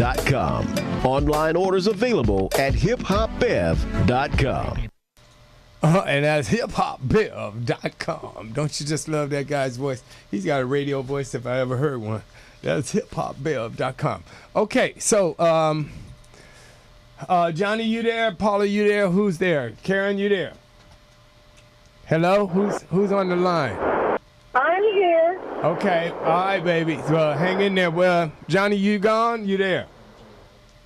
hiphopbev.com. Online orders available at hiphopbev.com. And that's hiphopbev.com. Don't you just love that guy's voice? He's got a radio voice if I ever heard one. That's hiphopbev.com. Okay, so Johnny, you there? Paula, you there? Who's there? Karen, you there? Hello? Who's on the line? I'm here. Okay, all right, baby. So hang in there. Well, Johnny, you gone? You there?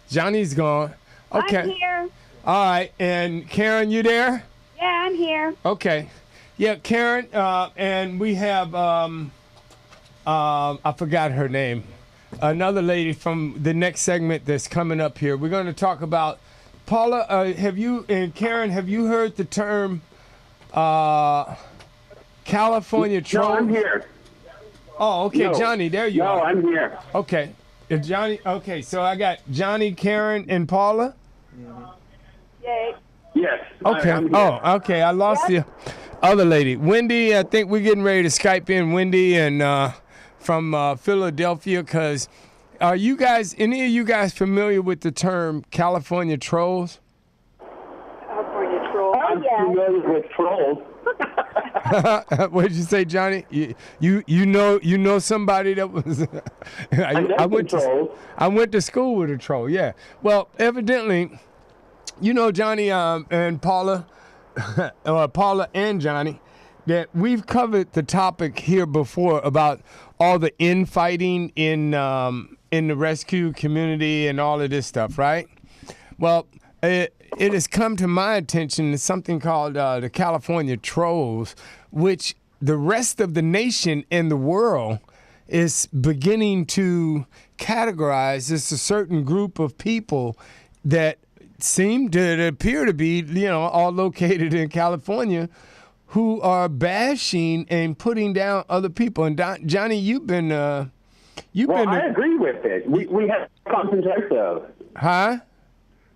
Johnny's gone. Okay. I'm here. All right, and Karen, you there? Yeah, I'm here. Okay. Yeah, Karen, and we have, I forgot her name, another lady from the next segment that's coming up here. We're going to talk about, Paula, and Karen, have you heard the term California troll? No, I'm here. Oh, okay, No. Johnny, there you are. No, I'm here. Okay. Johnny, okay, so I got Johnny, Karen, and Paula? Yay. Yes. Okay. I'm here. Oh, okay. I lost the other lady. Wendy, I think we're getting ready to Skype in Wendy and from Philadelphia, because are you guys, any of you guys familiar with the term California trolls? California troll. I'm familiar with trolls. What did you say, Johnny? You know somebody that was I went to school with a troll. Yeah. Well, evidently, you know, Johnny and Paula, or Paula and Johnny, that we've covered the topic here before about all the infighting in the rescue community and all of this stuff, right? Well, it has come to my attention something called the California trolls, which the rest of the nation and the world is beginning to categorize as a certain group of people that appear to be, all located in California, who are bashing and putting down other people. And Johnny, you've been. I agree with it. We have a concentration of it. Huh?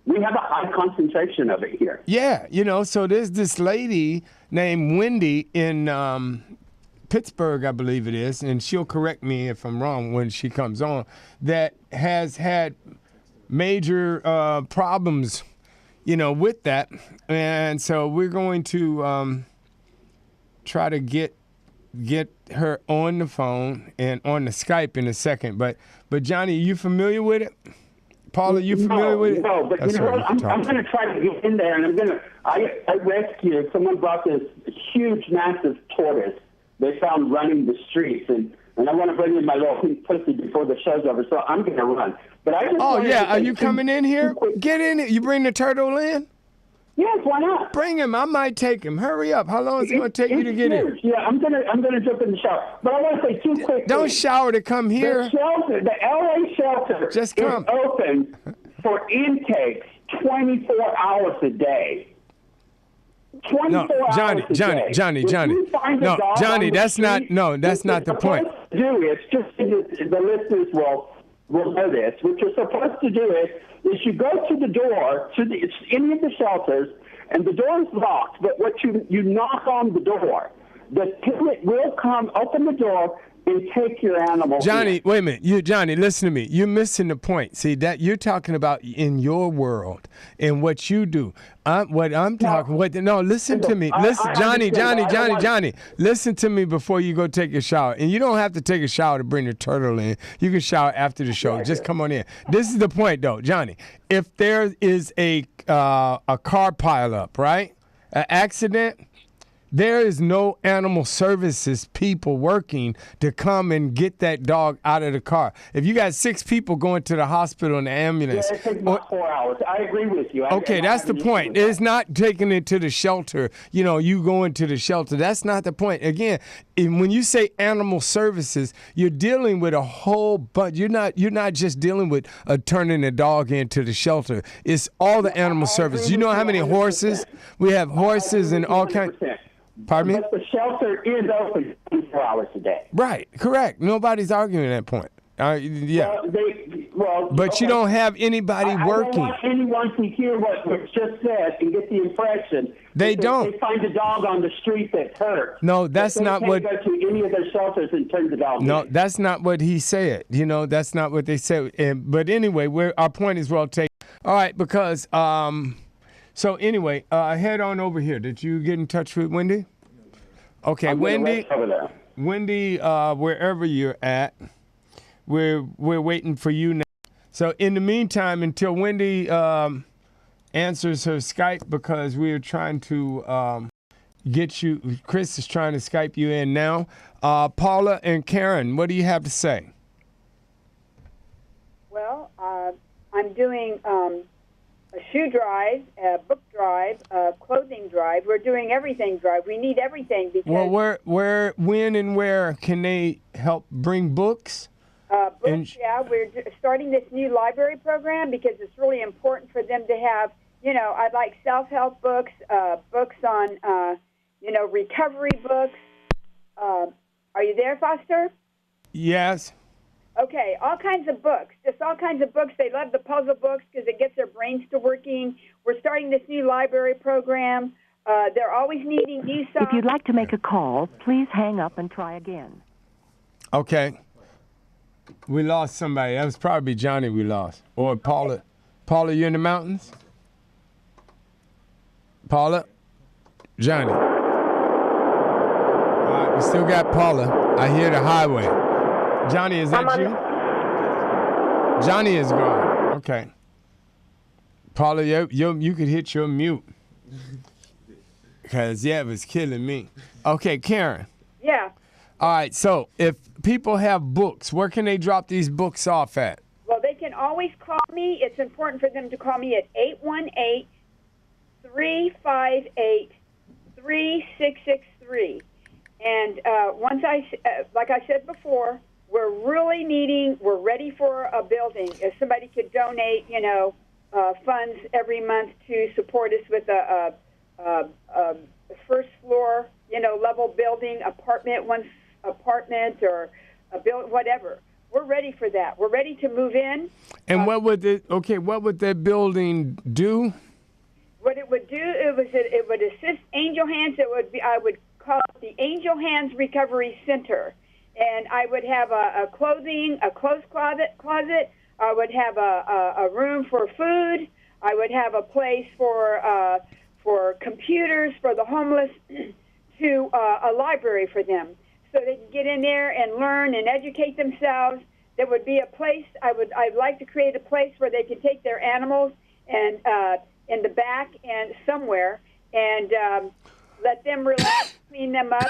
We have a high concentration of it here. Yeah, so there's this lady named Wendy in Pittsburgh, I believe it is, and she'll correct me if I'm wrong when she comes on, that has had major problems, with that. And so we're going to try to get her on the phone and on the Skype in a second. But Johnny, are you familiar with it? Paula, you familiar with it? No, but I'm going to try to get in there, and I rescued, someone brought this huge, massive tortoise they found running the streets, and I want to bring in my little pink pussy before the show's over, so I'm going to run. But I just are you coming in here? Get in it. You bring the turtle in? Yes, why not? Bring him. I might take him. Hurry up. How long is it going to take you to get in? Yeah, I'm gonna jump in the shower. But I want to say two quick Don't things. shower to come here. The shelter, the LA shelter, Just come. is open for intakes 24 hours a day. 24 hours a day. Johnny. No, Johnny, that's not the point. The listeners will know this. What you're supposed to do is you go to the door to any of the shelters, and the door is locked. But what you knock on the door, the tenant will come, open the door, and take your animal. Johnny, wait a minute. Johnny, listen to me. You're missing the point. See, that you're talking about in your world and what you do. Listen to me. Listen, Johnny. Listen to me before you go take your shower. And you don't have to take a shower to bring the turtle in. You can shower after the show. Just come on in. This is the point, though, Johnny. If there is a car pileup, right? An accident. There is no animal services people working to come and get that dog out of the car. If you got 6 people going to the hospital in the ambulance. It takes about 4 hours. I agree with you. Okay, that's the point. It's not taking it to the shelter. You going to the shelter. That's not the point. Again, when you say animal services, you're dealing with a whole bunch. You're not just dealing with turning a dog into the shelter. It's all the animal services. You know how many horses? We have horses and all kinds. Pardon me? But the shelter is open 24 hours a day. Right, correct. Nobody's arguing that point. Yeah. But okay. You don't have anybody working. I don't want anyone to hear what was just said and get the impression they don't. They find a dog on the street that's hurt. No, that's not what. They can't go to any of their shelters and turn the dog in. No, that's not what he said. That's not what they said. But anyway, our point is well taken. All right, because so anyway, head on over here. Did you get in touch with Wendy? Okay, Wendy. Wendy, wherever you're at, we're waiting for you now. So in the meantime, until Wendy answers her Skype, because we're trying to get you, Chris is trying to Skype you in now. Paula and Karen, what do you have to say? Well, I'm doing a shoe drive, a book drive, a clothing drive. We're doing everything drive. We need everything because. Well, when, and where can they help bring books? Books, yeah. We're starting this new library program because it's really important for them to have. I'd like self-help books, books on, recovery books. Are you there, Foster? Yes. Okay, all kinds of books, just all kinds of books. They love the puzzle books because it gets their brains to working. We're starting this new library program. They're always needing new songs. If you'd like to make a call, please hang up and try again. Okay. We lost somebody. That was probably Johnny we lost. Or Paula. Okay. Paula, you in the mountains? Paula? Johnny. All right, we still got Paula. I hear the highway. Johnny, is that you? Johnny is gone. Okay. Paula, you could hit your mute. Because, it was killing me. Okay, Karen. Yeah. All right, so if people have books, where can they drop these books off at? Well, they can always call me. It's important for them to call me at 818-358-3663. And once like I said before, we're ready for a building. If somebody could donate, funds every month to support us with a first floor, level building, apartment or a whatever. We're ready for that. We're ready to move in. And what would that building do? What it would do, it would assist Angel Hands. I would call it the Angel Hands Recovery Center. And I would have a clothes closet. I would have a room for food. I would have a place for computers for the homeless, to a library for them, so they can get in there and learn and educate themselves. There would be a place. I'd like to create a place where they can take their animals and in the back and somewhere and let them relax, clean them up,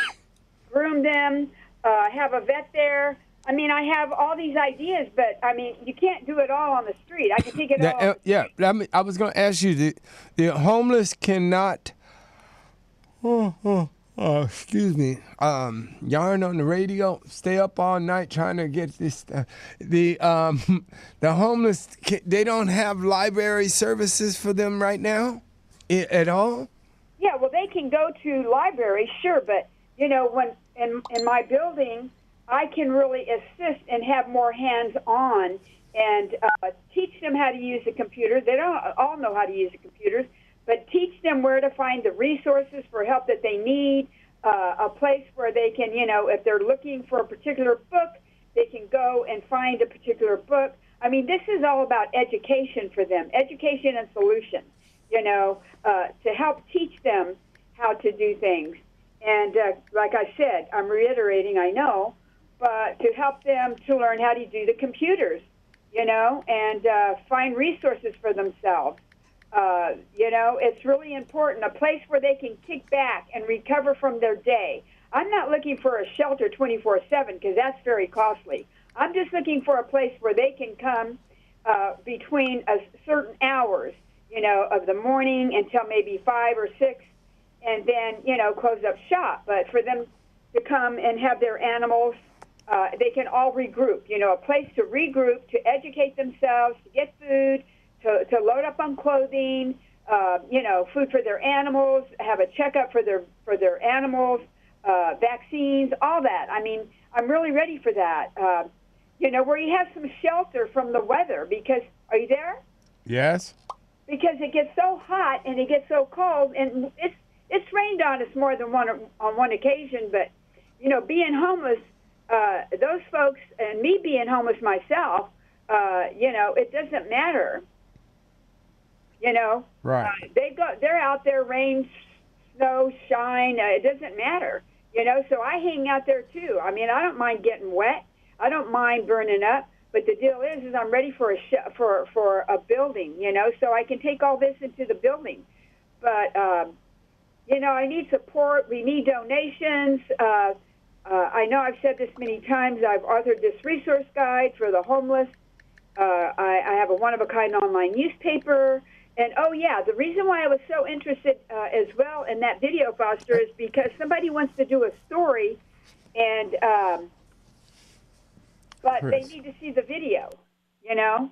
groom them. Have a vet there. I mean, I have all these ideas, but I mean, you can't do it all on the street. I can take it all. Yeah, I was going to ask you, the homeless cannot. Excuse me. Yarn on the radio. Stay up all night trying to get this. The homeless, they don't have library services for them right now, at all. Yeah, well, they can go to libraries, sure, but when in my building, I can really assist and have more hands-on and teach them how to use the computer. They don't all know how to use the computers, but teach them where to find the resources for help that they need, a place where they can, if they're looking for a particular book, they can go and find a particular book. I mean, this is all about education for them, education and solution, to help teach them how to do things. And like I said, I'm reiterating, I know, but to help them to learn how to do the computers, and find resources for themselves. It's really important, a place where they can kick back and recover from their day. I'm not looking for a shelter 24/7 because that's very costly. I'm just looking for a place where they can come between certain hours, of the morning until maybe 5 or 6, and then, close up shop. But for them to come and have their animals, they can all regroup, a place to regroup, to educate themselves, to get food, to load up on clothing, food for their animals, have a checkup for their animals, vaccines, all that. I mean, I'm really ready for that. where you have some shelter from the weather. Because, are you there? Yes. Because it gets so hot and it gets so cold, and it's rained on us more than on one occasion. But being homeless, those folks, and me being homeless myself, it doesn't matter. Right. They're out there, rain, snow, shine. It doesn't matter. So I hang out there too. I mean, I don't mind getting wet. I don't mind burning up. But the deal is I'm ready for a building. So I can take all this into the building. But I need support. We need donations. I know I've said this many times. I've authored this resource guide for the homeless. I have a one-of-a-kind online newspaper. And, the reason why I was so interested as well in that video, Foster, is because somebody wants to do a story, and but they need to see the video, And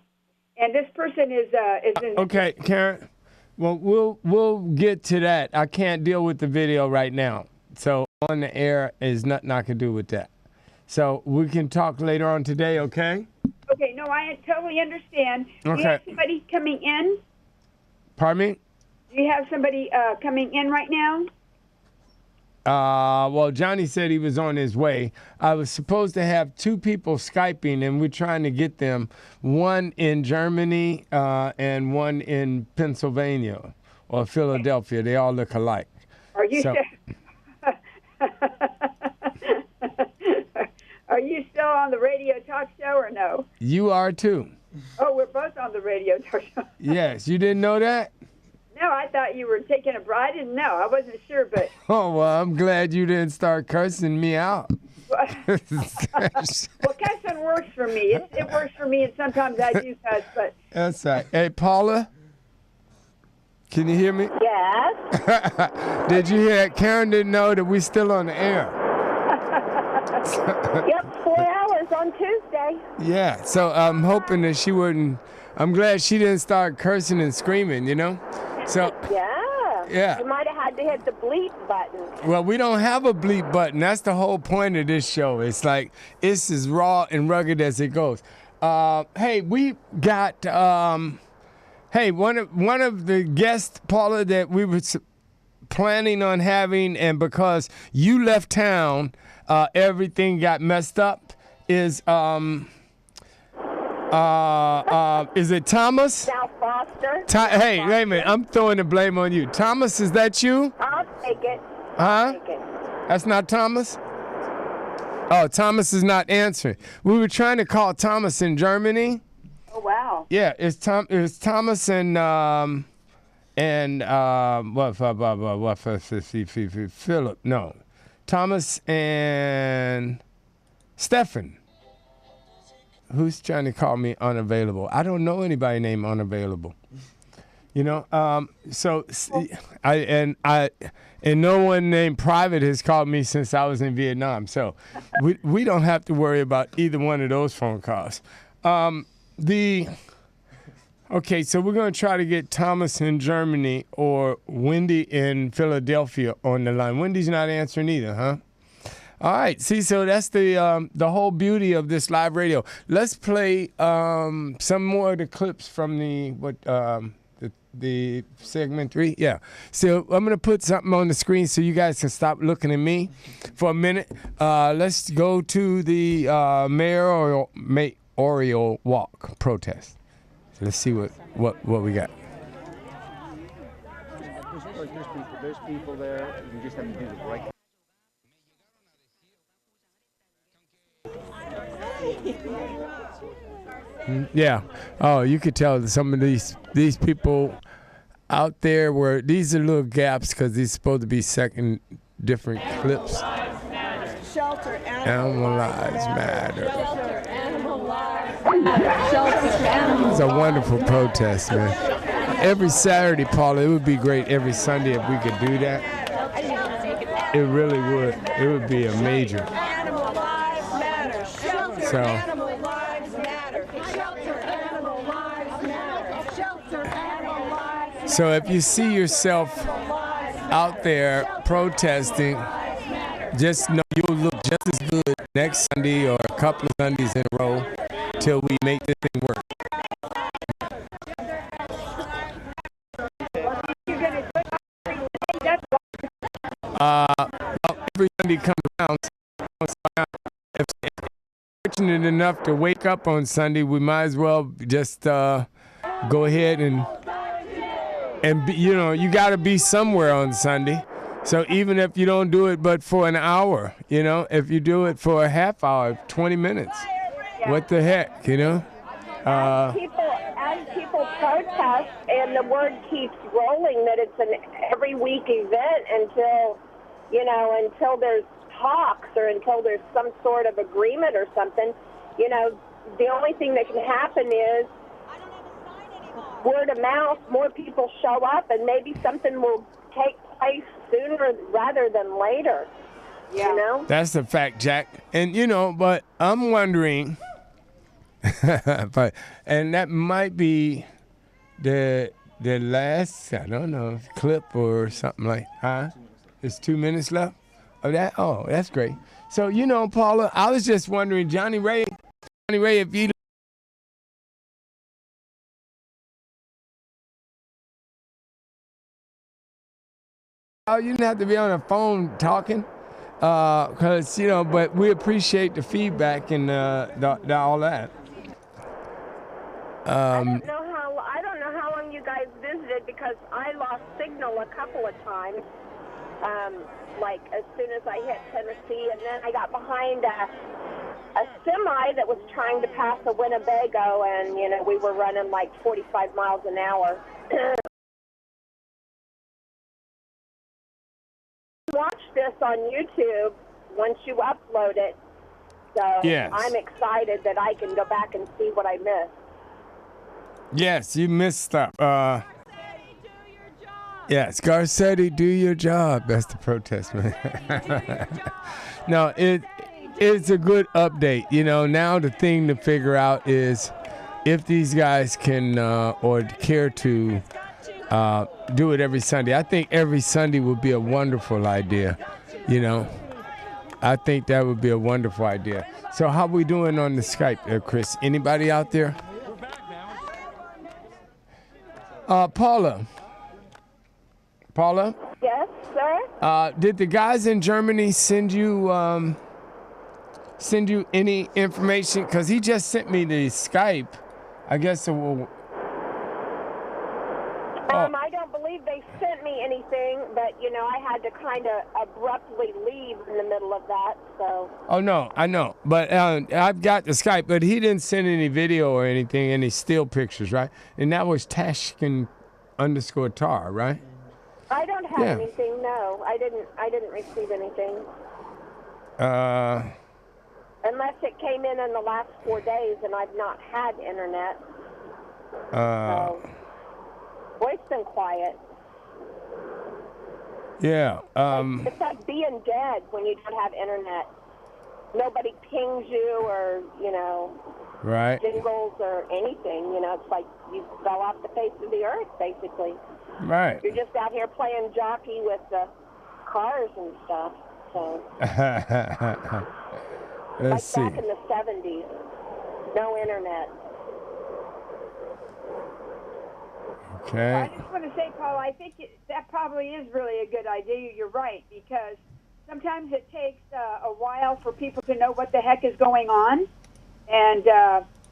this person is in... Okay, Karen. Well, we'll get to that. I can't deal with the video right now. So on the air is nothing I can do with that. So we can talk later on today, okay? Okay, no, I totally understand. Okay. Do you have somebody coming in? Pardon me? Do you have somebody coming in right now? Well, Johnny said he was on his way. I was supposed to have 2 people Skyping, and we're trying to get them, one in Germany and one in Pennsylvania or Philadelphia. They all look alike. Are you Are you still on the radio talk show or no? You are too. Oh, we're both on the radio talk show. Yes, you didn't know that? No, I thought you were taking a break. I didn't know. I wasn't sure, but... Oh, well, I'm glad you didn't start cursing me out. Well, cussing works for me. It works for me, and sometimes I do cuss, but... That's right. Hey, Paula? Can you hear me? Yes. Did you hear that? Karen didn't know that we're still on the air. Yep, 4 hours on Tuesday. Yeah, so I'm hoping that she wouldn't... I'm glad she didn't start cursing and screaming, So... Yeah. You might have had to hit the bleep button. Well, we don't have a bleep button. That's the whole point of this show. It's like, it's as raw and rugged as it goes. Hey, we got... Hey, one of the guests, Paula, that we were planning on having, and because you left town, everything got messed up, is it Thomas? South Foster. Hey, wait a minute. I'm throwing the blame on you. Thomas, is that you? I'll take it. Huh? Take it. That's not Thomas? Oh, Thomas is not answering. We were trying to call Thomas in Germany. Oh, wow. Yeah, it's Thomas and Philip. No, Thomas and Stefan. Who's trying to call me unavailable? I don't know anybody named unavailable. So and no one named Private has called me since I was in Vietnam. So we don't have to worry about either one of those phone calls. Okay, so we're going to try to get Thomas in Germany or Wendy in Philadelphia on the line. Wendy's not answering either, huh? All right, see, so that's the whole beauty of this live radio. Let's play some more of the clips from the segment 3. Yeah, so I'm going to put something on the screen so you guys can stop looking at me for a minute. Let's go to the mayoral walk protest. So let's see what we got. There's people there. You just have to do the right. Yeah. Oh, you could tell that some of these people out there were, these are little gaps because these are supposed to be different clips. Shelter Animal lives matter. Shelter animal lives matter. Shelter animal It's a wonderful protest, man. Every Saturday, Paula, it would be great every Sunday if we could do that. It really would. It would be a major. Animal lives matter. Shelter So. animal lives matter. Shelter animal lives matter. Shelter animal lives matter. So if you see yourself out there protesting, just know you'll look just as good next Sunday or a couple of Sundays in a row till we make this thing work. Well, every Sunday comes around. So if you're fortunate enough to wake up on Sunday, we might as well just go ahead and be, you know, you got to be somewhere on Sunday. So even if you don't do it but for an hour, you know, if you do it for a half hour, 20 minutes, what the heck, you know? As people protest and the word keeps rolling that it's an every week event until there's talks or until there's some sort of agreement or something, you know, the only thing that can happen is word of mouth, more people show up, and maybe something will take place sooner rather than later. Yeah. You know? That's a fact, Jack. And, you know, but I'm wondering, and that might be the last, I don't know, clip or something like, There's 2 minutes left of that? Oh, that's great. So, you know, Paula, I was just wondering, Johnny Ray, if you... Oh, you didn't have to be on the phone talking, because, you know, but we appreciate the feedback and all that. I don't know how long you guys visited because I lost signal a couple of times. Like as soon as I hit Tennessee, and then I got behind a semi that was trying to pass a Winnebago, and you know we were running like 45 miles an hour. Watch this on YouTube once you upload it. So yes. I'm excited that I can go back and see what I missed. Yes, you missed stuff. Yes, Garcetti, do your job. That's the protest, man. No, it's a good update. You know, now the thing to figure out is if these guys can or care to do it every Sunday. I think every Sunday would be a wonderful idea. You know, I think that would be a wonderful idea. So how we doing on the Skype, Chris? Anybody out there? Paula? Yes, sir? Did the guys in Germany send you any information? Because he just sent me the Skype. I guess it will... I don't believe they sent me anything, but, you know, I had to kind of abruptly leave in the middle of that, so... Oh, no, I know. But I've got the Skype, but he didn't send any video or anything, any still pictures, right? And that was Tashkin_tar, right? I don't have anything, no. I didn't receive anything. Unless it came in the last 4 days, and I've not had internet. So... Boy, it's been quiet. Yeah. It's like being dead when you don't have internet. Nobody pings you or, you know, right. jingles or anything. You know, it's like you fell off the face of the earth, basically. Right. You're just out here playing jockey with the cars and stuff. So. Let's see. Back in the 70s. No internet. Okay. I just want to say, Paul, I think that probably is really a good idea. You're right, because sometimes it takes a while for people to know what the heck is going on. And,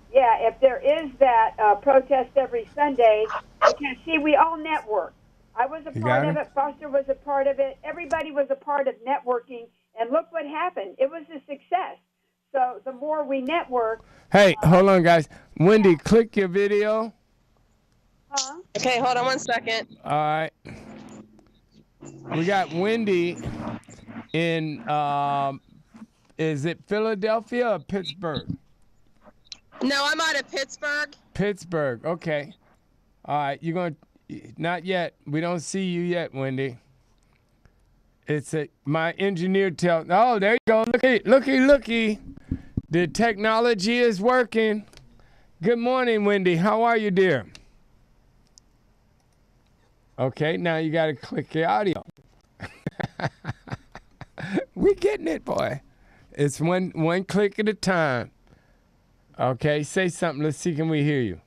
if there is that protest every Sunday, you can see we all network. I was a part of it. Foster was a part of it. Everybody was a part of networking. And look what happened. It was a success. So the more we network... Hey, hold on, guys. Wendy, click your video. Huh? Okay, hold on 1 second. All right. We got Wendy in, is it Philadelphia or Pittsburgh? No, I'm out of Pittsburgh. Pittsburgh, okay. All right, you're going to, not yet. We don't see you yet, Wendy. It's my engineer oh, there you go. Looky. The technology is working. Good morning, Wendy. How are you, dear? Okay, now you got to click the audio. We getting it, boy. It's one click at a time. Okay, say something. Let's see. Can we hear you?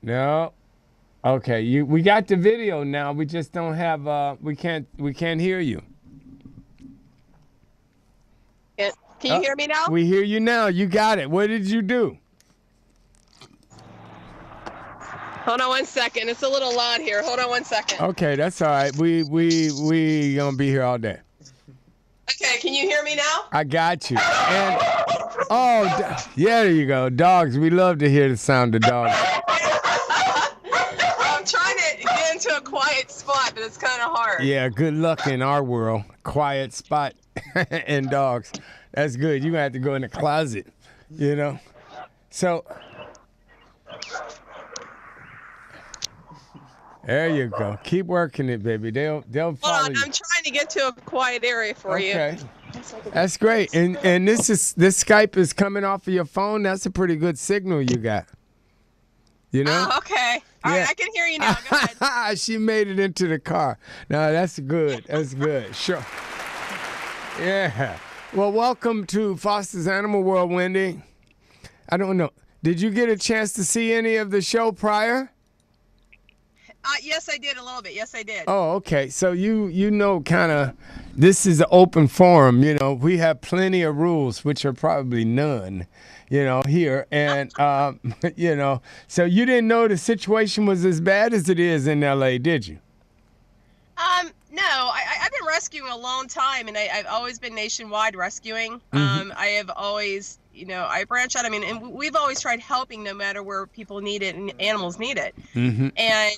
No. Okay, we got the video now. We just don't have. We can't hear you. Can you hear me now? We hear you now. You got it. What did you do? Hold on 1 second. It's a little loud here. Hold on 1 second. Okay, that's all right. We gonna be here all day. Okay, can you hear me now? I got you. And yeah, there you go. Dogs. We love to hear the sound of dogs. I'm trying to get into a quiet spot, but it's kind of hard. Yeah, good luck in our world. Quiet spot and dogs. That's good. You're gonna have to go in the closet, you know. So there you go. Keep working it, baby. They'll follow Hold on, you. I'm trying to get to a quiet area for you. Okay. That's great. And this Skype is coming off of your phone. That's a pretty good signal you got. You know? Oh, okay. All right, I can hear you now. Go ahead. She made it into the car. No, that's good. That's good. Sure. Yeah. Well, welcome to Foster's Animal World, Wendy. I don't know. Did you get a chance to see any of the show prior? Yes, I did a little bit. Yes, I did. Oh, okay. So you know kind of this is an open forum. You know, we have plenty of rules, which are probably none, you know, here. And, you know, so you didn't know the situation was as bad as it is in L.A., did you? No, I've been rescuing a long time, and I've always been nationwide rescuing. Mm-hmm. I have always, you know, I branch out. I mean, and we've always tried helping no matter where people need it and animals need it. Mm-hmm. And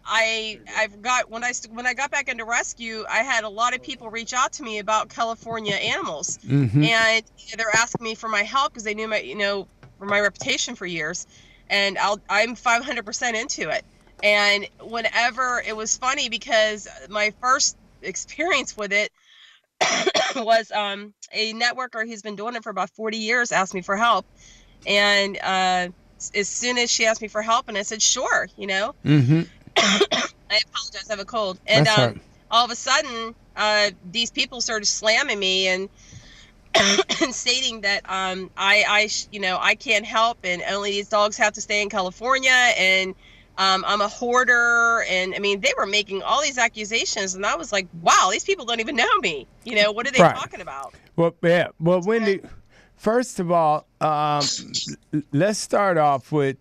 I've got when I got back into rescue, I had a lot of people reach out to me about California animals, Mm-hmm. and they're asking me for my help because they knew my, you know, for my reputation for years, and I'm 500% into it. And whenever it was funny because my first experience with it was a networker who's been doing it for about 40 years asked me for help, and as soon as she asked me for help, and I said sure, you know. Mm-hmm. I apologize, I have a cold. And all of a sudden, these people started slamming me and stating that I can't help, and only these dogs have to stay in California, and I'm a hoarder, and I mean they were making all these accusations, and I was like, wow, these people don't even know me. You know, what are they talking about? Well, yeah. Well, Wendy, first of all, let's start off with.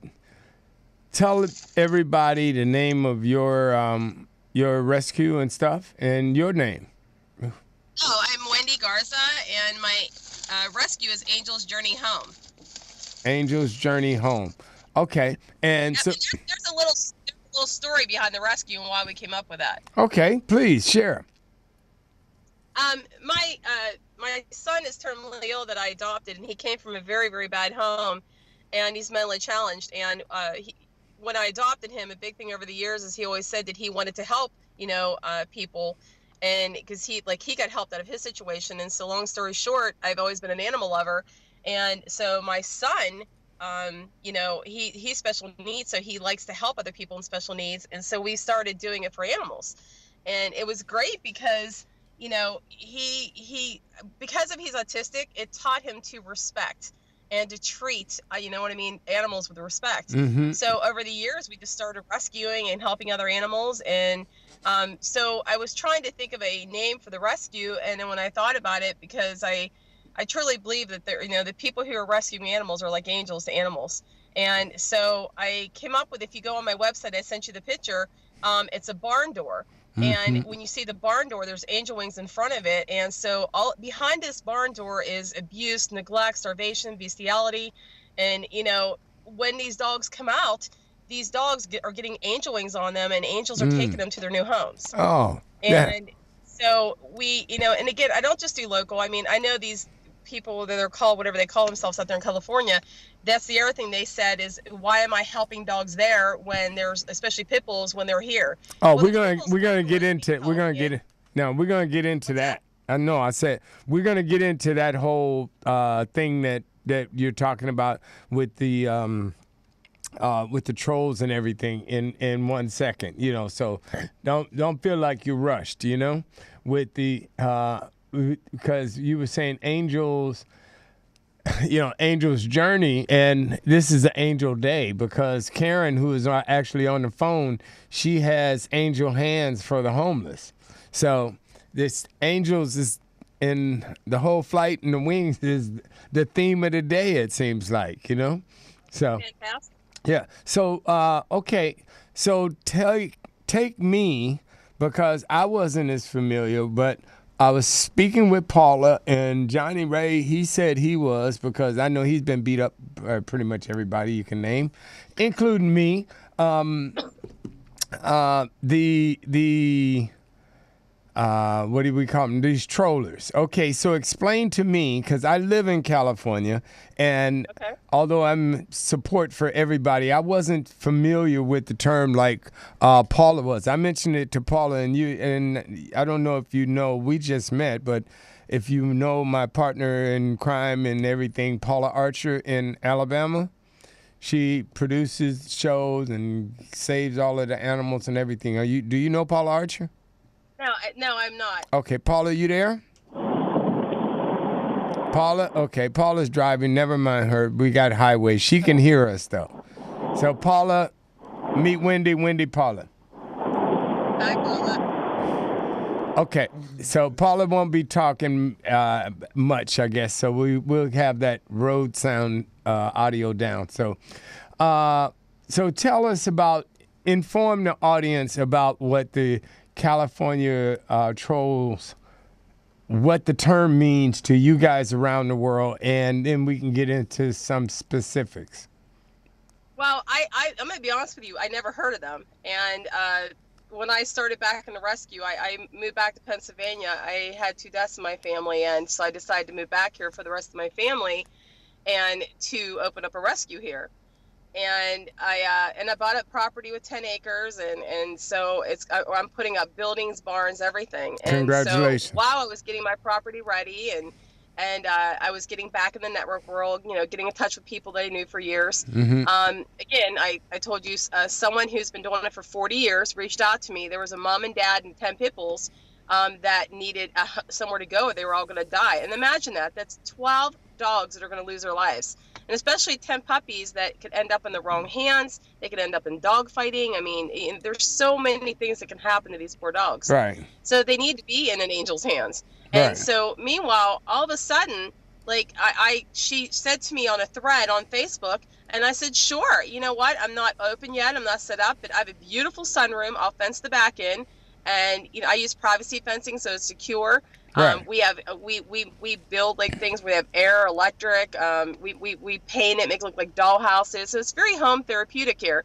Tell everybody the name of your rescue and stuff, and your name. Oh, I'm Wendy Garza, and my rescue is Angel's Journey Home. Angel's Journey Home. Okay, and so there's a little story behind the rescue and why we came up with that. Okay, please share. My son is terminally ill that I adopted, and he came from a very, very bad home, and he's mentally challenged, and when I adopted him, a big thing over the years is he always said that he wanted to help, you know, people, and because he got helped out of his situation. And so long story short, I've always been an animal lover. And so my son, you know, he's special needs, so he likes to help other people in special needs. And so we started doing it for animals. And it was great because, you know, he because of he's autistic, it taught him to respect and to treat, you know what I mean, animals with respect. Mm-hmm. So over the years, we just started rescuing and helping other animals. And so I was trying to think of a name for the rescue. And then when I thought about it, because I truly believe that you know, the people who are rescuing animals are like angels to animals. And so I came up with, if you go on my website, I sent you the picture, it's a barn door. And when you see the barn door, there's angel wings in front of it. And so all behind this barn door is abuse, neglect, starvation, bestiality. And, you know, when these dogs come out, these dogs are getting angel wings on them, and angels are taking them to their new homes. Oh, and so we, you know, and again, I don't just do local. I mean, I know these people that are called whatever they call themselves out there in California. That's the other thing they said is, why am I helping dogs there when there's, especially pit bulls, when they're here? Oh, well, we're gonna get into that. I know. I said we're gonna get into that whole thing that you're talking about with the trolls and everything in 1 second. You know, so don't feel like you're rushed. You know, with the because you were saying angels. Angel's journey, and this is an angel day because Karen, who is actually on the phone, she has angel hands for the homeless. So this angels is in the whole flight and the wings is the theme of the day. It seems like, So Fantastic. yeah. So okay. So take me, because I wasn't as familiar, but I was speaking with Paula, and Johnny Ray, he said he was, because I know he's been beat up by pretty much everybody you can name, including me. What do we call them? These trollers. Okay, so explain to me, because I live in California, and although I'm support for everybody, I wasn't familiar with the term like Paula was. I mentioned it to Paula, and I don't know if you know, we just met, but if you know my partner in crime and everything, Paula Archer in Alabama, she produces shows and saves all of the animals and everything. Do you know Paula Archer? No, I'm not. Okay, Paula, you there? Paula? Okay, Paula's driving. Never mind her. We got highway. She can hear us, though. So, Paula, meet Wendy. Wendy, Paula. Hi, Paula. Okay, so Paula won't be talking much, I guess. So we'll have that road sound audio down. So tell us inform the audience about what the California trolls, what the term means to you guys around the world, and then we can get into some specifics. Well, I'm going to be honest with you. I never heard of them. And when I started back in the rescue, I moved back to Pennsylvania. I had 2 deaths in my family, and so I decided to move back here for the rest of my family and to open up a rescue here. And I bought up property with 10 acres, and so I'm putting up buildings, barns, everything. And congratulations! So while I was getting my property ready, and I was getting back in the network world, getting in touch with people that I knew for years. Mm-hmm. Again, I told you, someone who's been doing it for 40 years reached out to me. There was a mom and dad and 10 pit bulls that needed somewhere to go. They were all going to die. And imagine that. That's 12 dogs that are going to lose their lives. And especially 10 puppies that could end up in the wrong hands. They could end up in dog fighting. I mean, there's so many things that can happen to these poor dogs. Right. So they need to be in an angel's hands. And right. So meanwhile, all of a sudden, like she said to me on a thread on Facebook, and I said, sure, you know what? I'm not open yet. I'm not set up, but I have a beautiful sunroom. I'll fence the back in. And, I use privacy fencing, so it's secure. Right. We build like things. We have air, electric. We paint it, make it look like doll houses. So it's very home therapeutic here.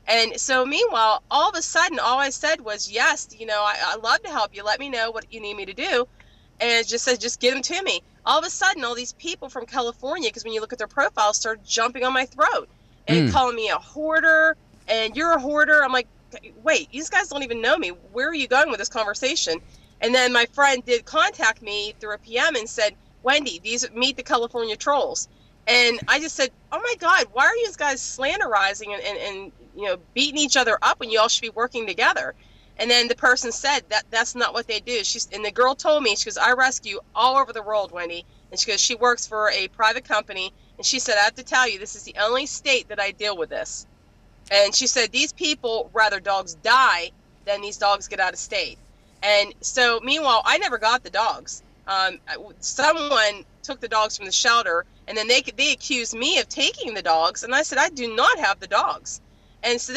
And so meanwhile, all of a sudden, all I said was, yes, I'd love to help you. Let me know what you need me to do. And it just said, just get them to me. All of a sudden, all these people from California, because when you look at their profiles, started jumping on my throat and calling me a hoarder. And you're a hoarder. I'm like, wait, these guys don't even know me. Where are you going with this conversation? And then my friend did contact me through a PM and said, Wendy, meet the California trolls. And I just said, oh my God, why are you guys slanderizing and beating each other up when you all should be working together? And then the person said that's not what they do. And the girl told me, she goes, I rescue all over the world, Wendy. And she goes, she works for a private company. And she said, I have to tell you, this is the only state that I deal with this. And she said, these people rather dogs die than these dogs get out of state. And so meanwhile, I never got the dogs. Someone took the dogs from the shelter, and then they accused me of taking the dogs. And I said, I do not have the dogs. And so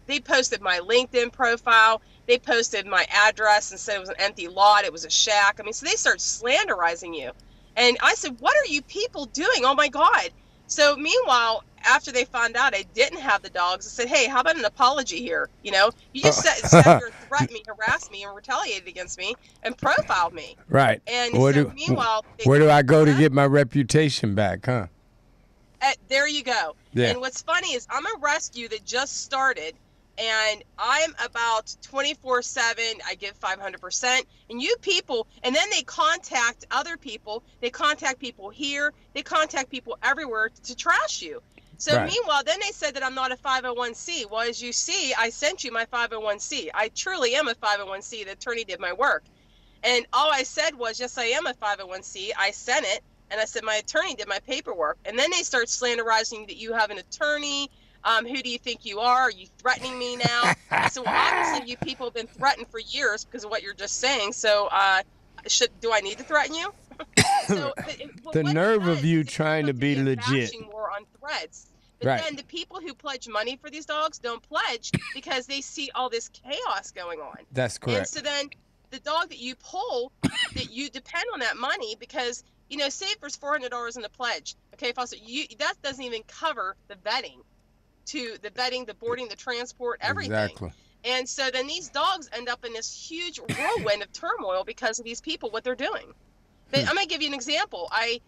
they posted my LinkedIn profile. They posted my address and said it was an empty lot. It was a shack. I mean, so they started slanderizing you. And I said, what are you people doing? Oh my God. So meanwhile, after they found out I didn't have the dogs, I said, hey, how about an apology here? You just sat here and threatened me, harassed me, and retaliated against me and profiled me. Right. And meanwhile, where do I go to get my reputation back, huh? There you go. Yeah. And what's funny is I'm a rescue that just started, and I'm about 24/7. I give 500%. And you people, and then they contact other people. They contact people here. They contact people everywhere to trash you. So right. Meanwhile, then they said that I'm not a 501c. Well, as you see, I sent you my 501c. I truly am a 501c. The attorney did my work. And all I said was, yes, I am a 501c. I sent it. And I said, my attorney did my paperwork. And then they start slanderizing that you have an attorney. Who do you think you are? Are you threatening me now? I said, well, obviously you people have been threatened for years because of what you're just saying. So do I need to threaten you? So, the nerve of you trying to be legit. War on Threads. But right. then the people who pledge money for these dogs don't pledge because they see all this chaos going on. That's correct. And so then the dog that you pull, that you depend on that money because, you know, say if there's $400 in the pledge. Okay, Foster, that doesn't even cover the vetting, the boarding, the transport, everything. Exactly. And so then these dogs end up in this huge whirlwind of turmoil because of these people, what they're doing. But I'm going to give you an example. I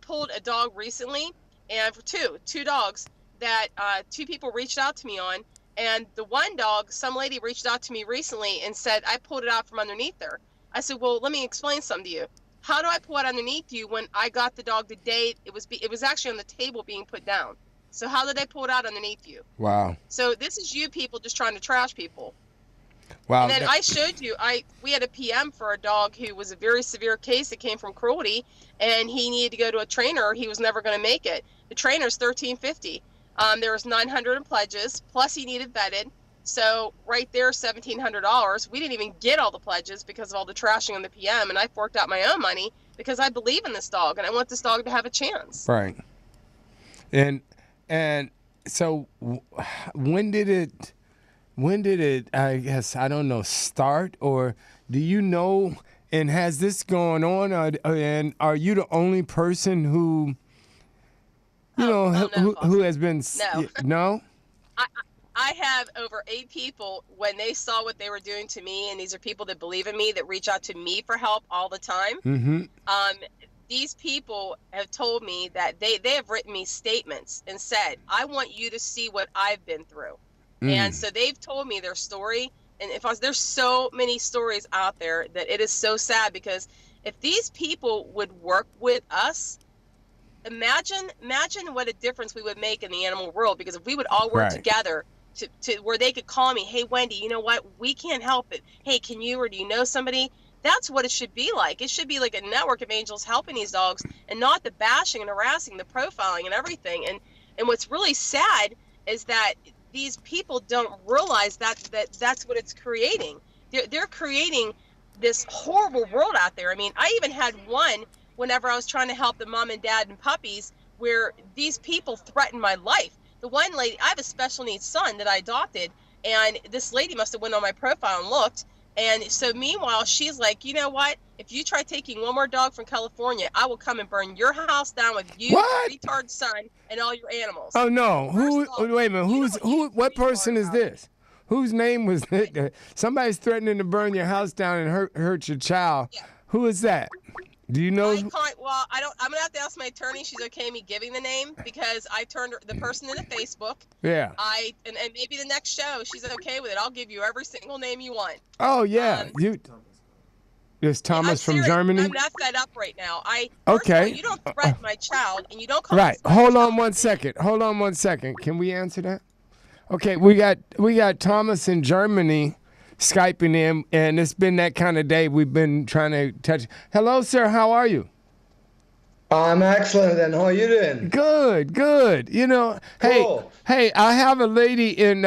pulled a dog recently, and for two dogs that two people reached out to me on. And the one dog, some lady reached out to me recently and said, I pulled it out from underneath her. I said, well, let me explain something to you. How do I pull it underneath you when I got the dog the day it was actually on the table being put down? So how did I pull it out underneath you? Wow. So this is you people just trying to trash people. Wow. And then I showed you, we had a PM for a dog who was a very severe case that came from cruelty, and he needed to go to a trainer. He was never going to make it. The trainer's $1,350. There was 900 in pledges, plus he needed vetted. So right there, $1,700. We didn't even get all the pledges because of all the trashing on the PM, and I forked out my own money because I believe in this dog, and I want this dog to have a chance. Right. And so when did it, I guess, I don't know, start, or do you know, and has this going on, and are you the only person who, who has been, no? I have over 8 people, when they saw what they were doing to me, and these are people that believe in me, that reach out to me for help all the time. Mm-hmm. These people have told me that they have written me statements and said, I want you to see what I've been through. And so they've told me their story. And there's so many stories out there that it is so sad, because if these people would work with us, imagine what a difference we would make in the animal world. Because if we would all work together to where they could call me, hey, Wendy, you know what? We can't help it. Hey, can you, or do you know somebody? That's what it should be like. It should be like a network of angels helping these dogs, and not the bashing and harassing, the profiling and everything. And what's really sad is that these people don't realize that's what it's creating. They're creating this horrible world out there. I mean, I even had one whenever I was trying to help the mom and dad and puppies, where these people threatened my life. The one lady, I have a special needs son that I adopted, and this lady must have went on my profile and looked. And so meanwhile, she's like, you know what? If you try taking one more dog from California, I will come and burn your house down with you, your retard son, and all your animals. Oh, no. Wait a minute. What person is this? Whose name was it? Somebody's threatening to burn your house down and hurt your child. Yeah. Who is that? Do you know? I'm gonna have to ask my attorney. She's okay me giving the name, because I turned the person into Facebook. Yeah. And maybe the next show she's okay with it. I'll give you every single name you want. Oh yeah, There's Thomas from Germany. I'm not fed up right now. Okay. You don't threaten my child, and you don't call. Right. Hold on one second. Can we answer that? Okay. We got Thomas in Germany Skyping in, and it's been that kind of day. We've been trying to touch. Hello, sir. How are you? I'm excellent, and how are you doing? Good. Cool. Hey, I have a lady in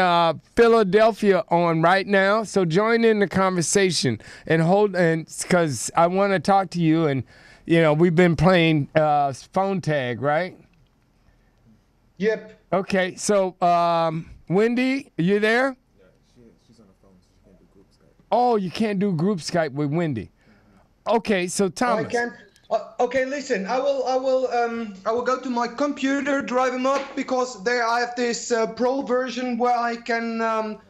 Philadelphia on right now, so join in the conversation and because I want to talk to you, and we've been playing phone tag, right? Yep. Okay, so Wendy, are you there? Oh, you can't do group Skype with Wendy. Okay, so Thomas. I can. Okay, listen. I will go to my computer, drive him up, because there I have this pro version where I can.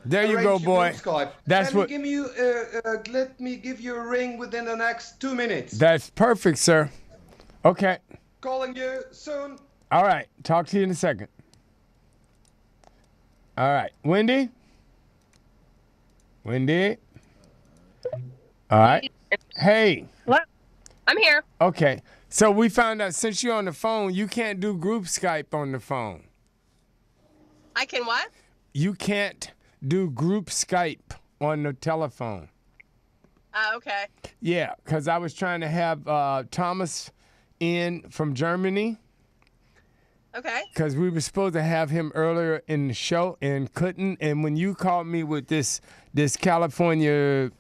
There you go, boy. Skype. That's what. Let me give you a ring within the next 2 minutes. That's perfect, sir. Okay. Calling you soon. All right. Talk to you in a second. All right, Wendy. All right. Hey. What? I'm here. Okay. So we found out, since you're on the phone, you can't do group Skype on the phone. I can what? You can't do group Skype on the telephone. Okay. Yeah, because I was trying to have Thomas in from Germany. Okay. Because we were supposed to have him earlier in the show and couldn't. And when you called me with this California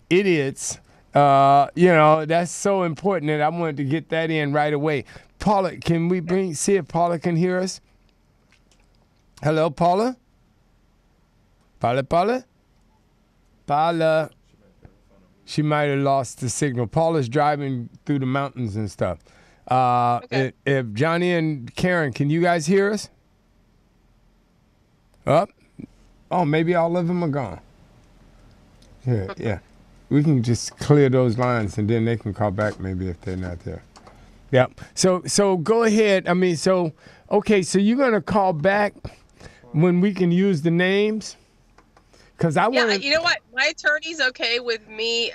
idiots, that's so important that I wanted to get that in right away. Paula, can we see if Paula can hear us? Hello, Paula? Paula? She might have lost the signal. Paula's driving through the mountains and stuff. Okay. If Johnny and Karen, can you guys hear us? Oh, maybe all of them are gone. Yeah. We can just clear those lines and then they can call back maybe if they're not there. Yeah. So go ahead. Okay, so you're going to call back when we can use the names? Because I want you know what? My attorney's okay with me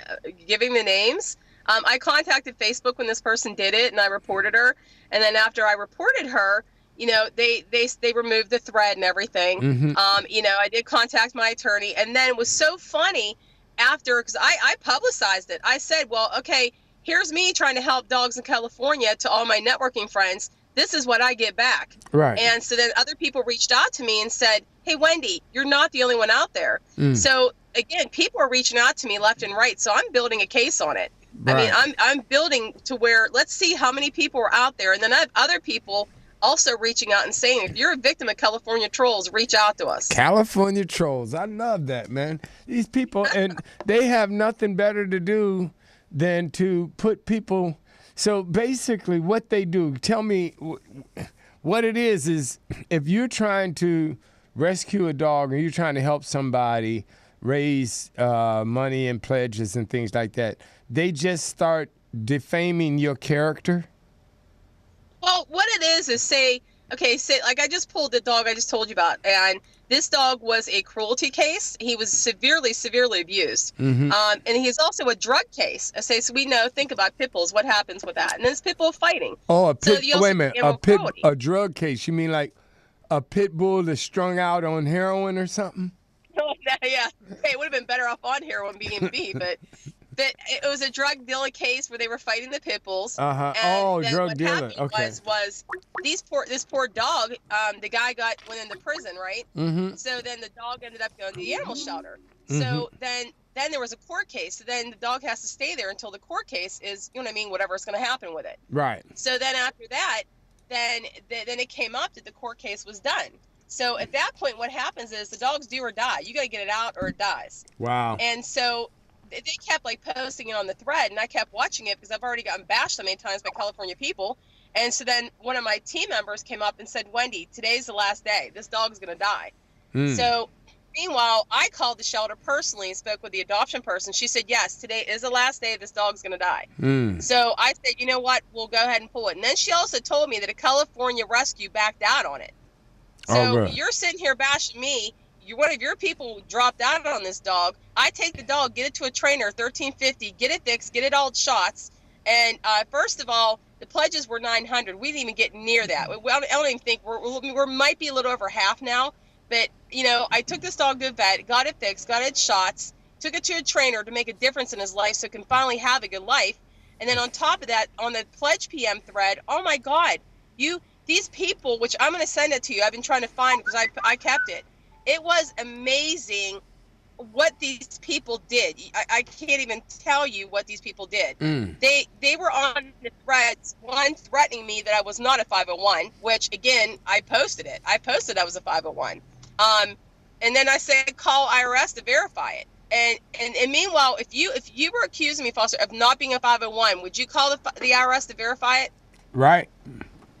giving the names. I contacted Facebook when this person did it, and I reported her. And then after I reported her, they removed the thread and everything. Mm-hmm. I did contact my attorney, and then it was so funny after, because I publicized it. I said, well, okay, here's me trying to help dogs in California to all my networking friends. This is what I get back. Right. And so then other people reached out to me and said, hey, Wendy, you're not the only one out there. So again, people are reaching out to me left and right. So I'm building a case on it. Right. I mean, I'm building to where, let's see how many people are out there. And then I have other people also reaching out and saying, if you're a victim of California trolls, reach out to us. California trolls. I love that, man. These people, and they have nothing better to do than to put people. So basically what they do, tell me what it is if you're trying to rescue a dog or you're trying to help somebody raise money and pledges and things like that, they just start defaming your character? Well, what it is say like I just pulled the dog I just told you about, and this dog was a cruelty case. He was severely abused. Mm-hmm. And he's also a drug case. So we know, think about pit bulls, what happens with that. And then it's pit bull fighting. Oh, wait a minute, cruelty. a drug case. You mean like a pit bull that's strung out on heroin or something? Oh, yeah. Hey, it would have been better off on heroin being B, but it was a drug dealer case where they were fighting the pit bulls. Uh-huh. And then drug what dealer. happened Okay. was this poor dog, the guy went into prison, right? Mm-hmm. So then the dog ended up going to the animal shelter. Mm-hmm. So then there was a court case. So then the dog has to stay there until the court case is, whatever's going to happen with it. Right. So then after that, then it came up that the court case was done. So at that point, what happens is the dog's do or die. You got to get it out or it dies. Wow. And so they kept posting it on the thread, and I kept watching it because I've already gotten bashed so many times by California people. And so then one of my team members came up and said, Wendy, today's the last day. This dog's going to die. So meanwhile, I called the shelter personally and spoke with the adoption person. She said, yes, today is the last day. This dog's going to die. So I said, you know what? We'll go ahead and pull it. And then she also told me that a California rescue backed out on it. So you're sitting here bashing me. One of your people dropped out on this dog. I take the dog, get it to a trainer, $1,350, get it fixed, get it all shots. And first of all, the pledges were $900. We didn't even get near that. I don't even think we might be a little over half now. But I took this dog to a vet, got it fixed, got it shots, took it to a trainer to make a difference in his life so it can finally have a good life. And then on top of that, on the pledge PM thread, oh my God, these people, which I'm going to send it to you. I've been trying to find because I kept it. It was amazing what these people did. I can't even tell you what these people did. They were on the threads, one threatening me that I was not a 501, which again, I posted it. I posted I was a 501. And then I said, call IRS to verify it. And meanwhile, if you were accusing me, Foster, of not being a 501, would you call the IRS to verify it? Right.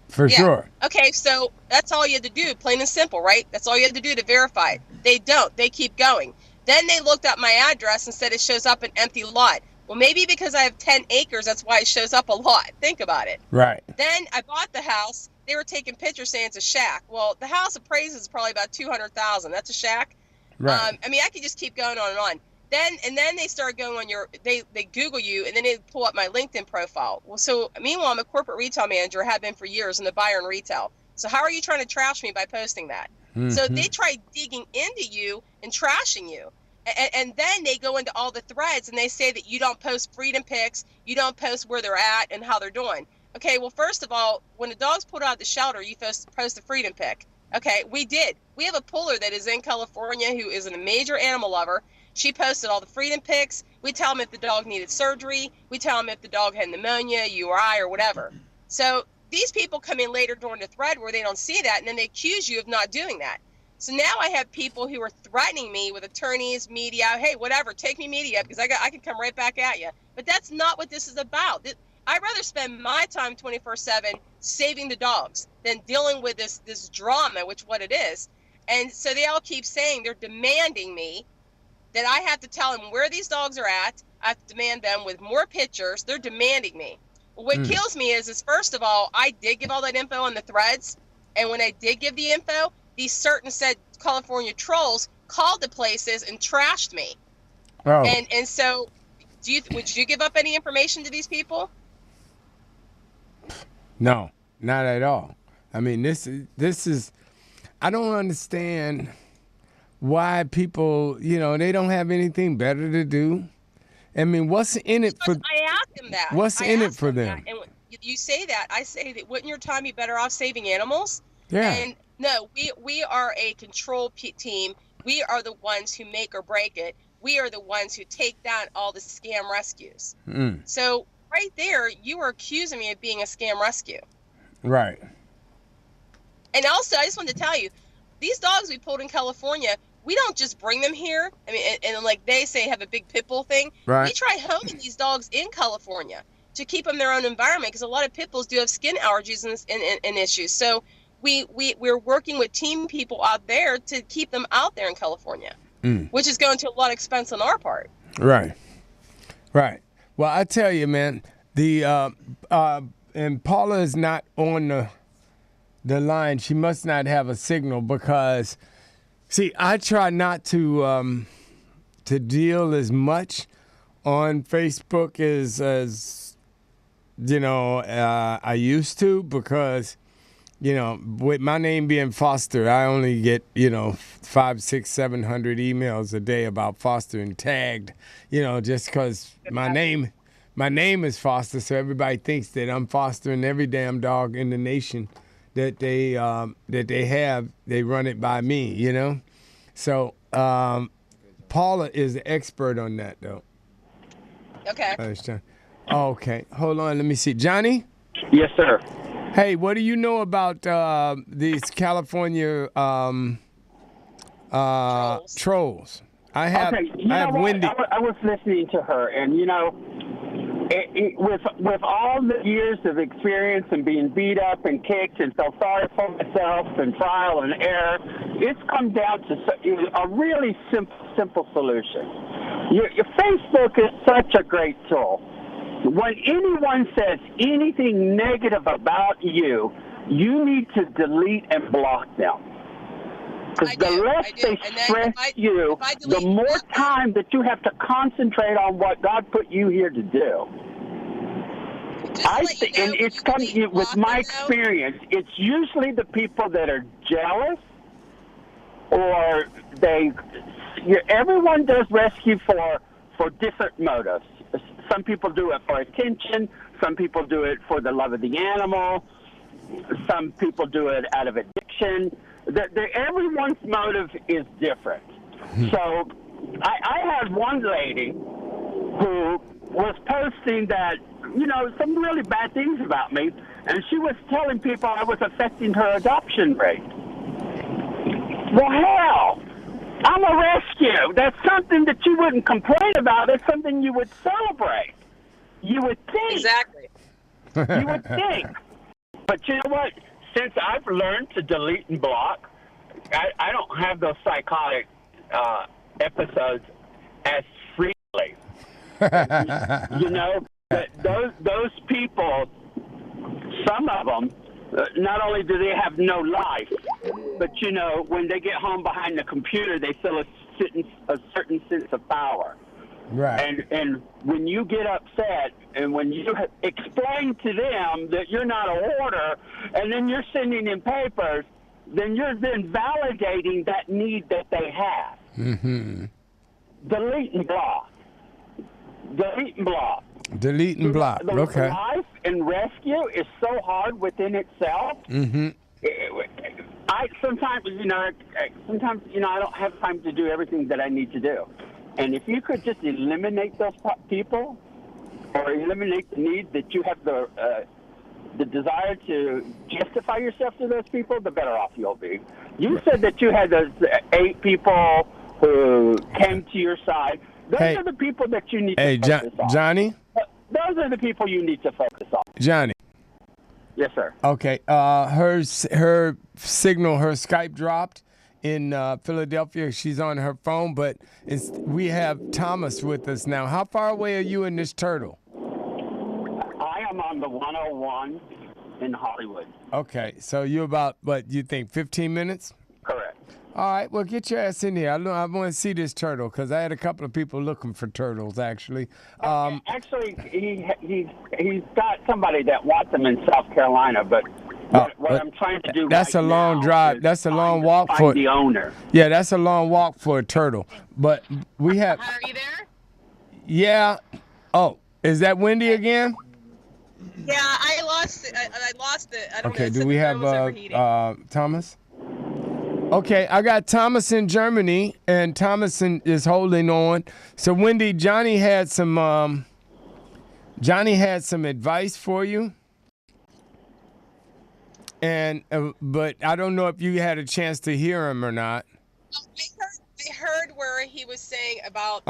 For sure. Okay, so that's all you had to do, plain and simple, right? That's all you had to do to verify it. They don't. They keep going. Then they looked up my address and said it shows up an empty lot. Well, maybe because I have 10 acres, that's why it shows up a lot. Think about it. Right. Then I bought the house. They were taking pictures saying it's a shack. Well, the house appraises probably about $200,000. That's a shack. Right. I could just keep going on and on. Then they start going on they Google you, and then they pull up my LinkedIn profile. Well, so meanwhile, I'm a corporate retail manager, have been for years in the buyer and retail. So how are you trying to trash me by posting that? So they try digging into you and trashing you. And then they go into all the threads and they say that you don't post freedom pics, you don't post where they're at and how they're doing. Okay, well, first of all, when the dog's pulled out of the shelter, you post a freedom pic. Okay, we did. We have a puller that is in California who is a major animal lover. She posted all the freedom pics. We tell them if the dog needed surgery. We tell them if the dog had pneumonia, URI, or whatever. So these people come in later during the thread where they don't see that, and then they accuse you of not doing that. So now I have people who are threatening me with attorneys, media. Hey, whatever, take me media because I can come right back at you. But that's not what this is about. I'd rather spend my time 24/7 saving the dogs than dealing with this drama, which what it is. And so they all keep saying they're demanding me that I have to tell them where these dogs are at. I have to demand them with more pictures. They're demanding me. What kills me is first of all, I did give all that info on the threads. And when I did give the info, these certain said California trolls called the places and trashed me. Oh. And so would you give up any information to these people? No, not at all. I mean, this is I don't understand why people, they don't have anything better to do. I mean, what's in it for? I asked them that. What's in it for them? And you say that. I say that. Wouldn't your time be better off saving animals? Yeah. And no, we are a control team. We are the ones who make or break it. We are the ones who take down all the scam rescues. So right there, you are accusing me of being a scam rescue. Right. And also, I just wanted to tell you, these dogs we pulled in California, we don't just bring them here. I mean, and like they say, have a big pit bull thing. Right. We try homing these dogs in California to keep them in their own environment because a lot of pit bulls do have skin allergies and issues. So we're working with team people out there to keep them out there in California, which is going to a lot of expense on our part. Right. Right. Well, I tell you, man, and Paula is not on the line. She must not have a signal because, see, I try not to deal as much on Facebook as I used to because, with my name being Foster, I only get 500, 600, 700 emails a day about Foster and tagged, just because my name is Foster, so everybody thinks that I'm fostering every damn dog in the nation that they have. They run it by me, So Paula is the expert on that, though. Okay. Okay, hold on. Let me see, Johnny. Yes, sir. Hey, what do you know about these California trolls? I have Wendy. I was listening to her, and with all the years of experience and being beat up and kicked and felt sorry for myself and trial and error, it's come down to a really simple solution. Your Facebook is such a great tool. When anyone says anything negative about you, you need to delete and block them. Because the less they stress you, the more time that you have to concentrate on what God put you here to do. And it's coming with my experience. It's usually the people that are jealous, or everyone does rescue for different motives. Some people do it for attention. Some people do it for the love of the animal. Some people do it out of addiction. Everyone's motive is different. So I had one lady who was posting that, some really bad things about me, and she was telling people I was affecting her adoption rate. Well, hell, I'm a rescue. That's something that you wouldn't complain about. That's something you would celebrate. You would think. Exactly. You would think. But you know what? Since I've learned to delete and block, I don't have those psychotic episodes as freely. Those people, some of them, not only do they have no life, but when they get home behind the computer, they feel a certain sense of power. Right. And when you get upset and when you explain to them that you're not a hoarder, and then you're sending in papers, then you're then validating that need that they have. Mm-hmm. Delete and block. Delete and block. Delete and block. The Okay. life and rescue is so hard within itself. Mm-hmm. Sometimes I don't have time to do everything that I need to do. And if you could just eliminate those people, or eliminate the need that you have the desire to justify yourself to those people, the better off you'll be. You said that you had those 8 people who came to your side. Those are the people that you need to focus on. Johnny? Those are the people you need to focus on. Johnny. Yes, sir. Okay. Her signal, her Skype dropped in Philadelphia. She's on her phone, but we have Thomas with us now. How far away are you in this turtle? I am on the 101 in Hollywood. Okay. So you're about, what, you think 15 minutes? Correct. All right, well, get your ass in here. I want to see this turtle because I had a couple of people looking for turtles, actually. Actually, he's got somebody that wants them in South Carolina, but what I'm trying to do that's a long drive. That's a long walk for the owner. Yeah, that's a long walk for a turtle. But we have. Are you there? Yeah. Oh, is that Wendy again? Yeah, I lost it. I lost it. I don't know. Okay, do we have Thomas? Okay, I got Thomas in Germany, and Thomas is holding on. So, Wendy, Johnny had some advice for you, and but I don't know if you had a chance to hear him or not. I heard where he was saying about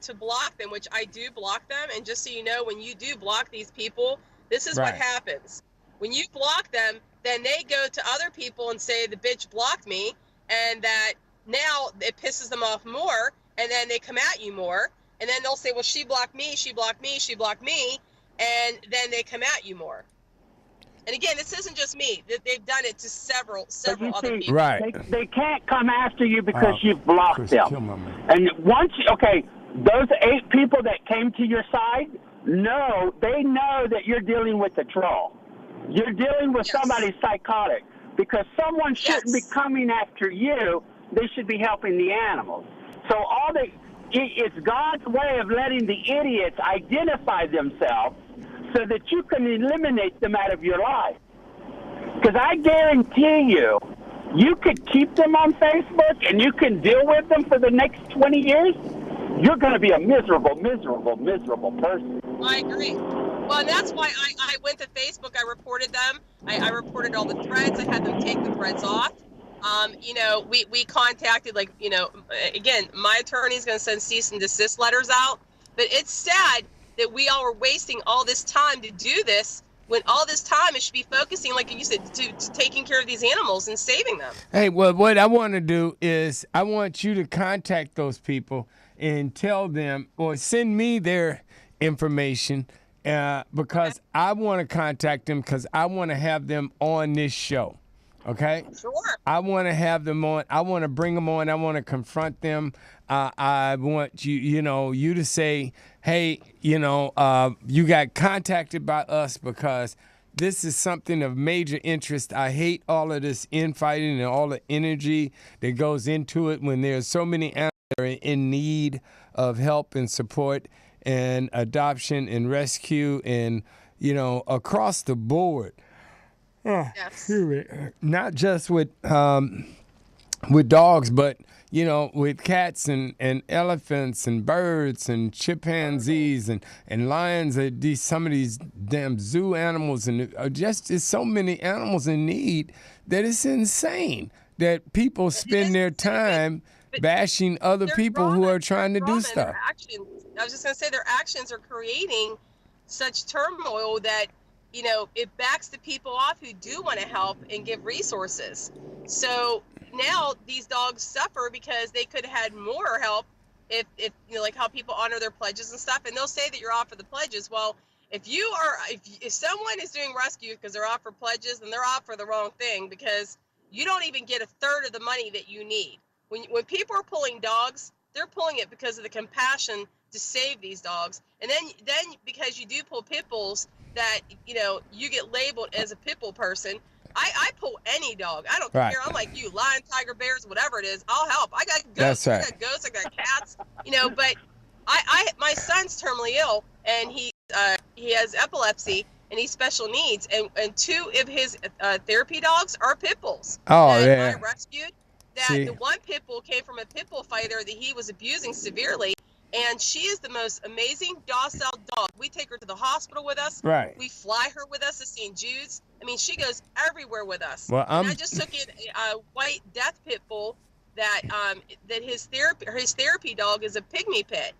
to block them, which I do block them. And just so you know, when you do block these people, this is what happens. When you block them, then they go to other people and say the bitch blocked me, and that now it pisses them off more, and then they come at you more, and then they'll say, well, she blocked me, she blocked me, she blocked me, and then they come at you more. And again, this isn't just me. They've done it to several other people. Right. They can't come after you because you've blocked them. And once, those 8 people that came to your side, they know that you're dealing with a troll. You're dealing with somebody psychotic, because someone shouldn't be coming after you. They should be helping the animals. So it's God's way of letting the idiots identify themselves so that you can eliminate them out of your life. Because I guarantee you could keep them on Facebook and you can deal with them for the next 20 years. You're going to be a miserable, miserable, miserable person. I agree. Well, and that's why I went to Facebook. I reported them. I reported all the threads. I had them take the threads off. We contacted, again, my attorney's going to send cease and desist letters out. But it's sad that we all were wasting all this time to do this, when all this time it should be focusing, like you said, to taking care of these animals and saving them. Hey, well, what I want to do is I want you to contact those people and tell them, or send me their information, because I want to contact them, because I want to have them on this show. Okay? Sure. I want to have them on. I want to bring them on. I want to confront them. I want you to say, hey, you got contacted by us because this is something of major interest. I hate all of this infighting and all the energy that goes into it when there's so many animals that are in need of help and support and adoption and rescue and, across the board. Yes. Not just with dogs, but with cats and elephants and birds and chimpanzees and lions. Some of these damn zoo animals, and there's so many animals in need that it's insane that people spend their time bashing other people who are trying to do stuff. I was just going to say their actions are creating such turmoil that it backs the people off who do want to help and give resources. So now these dogs suffer because they could have had more help if like how people honor their pledges and stuff. And they'll say that you're off for the pledges. Well, if someone is doing rescue because they're off for pledges, then they're off for the wrong thing, because you don't even get a third of the money that you need. When people are pulling dogs, they're pulling it because of the compassion to save these dogs. And then because you do pull pit bulls, that you get labeled as a pit bull person. I pull any dog. I don't care. I'm like you, lion, tiger, bears, whatever it is, I'll help. I got goats, I got goats, I got cats. But my son's terminally ill, and he has epilepsy, and he's special needs, and 2 of his therapy dogs are pit bulls that I rescued. The one pit bull came from a pit bull fighter that he was abusing severely, and she is the most amazing docile dog. We take her to the hospital with us. Right. We fly her with us to St. Jude's. I mean, she goes everywhere with us. Well, and I just took in a white death pit bull that his therapy dog is a pygmy pit.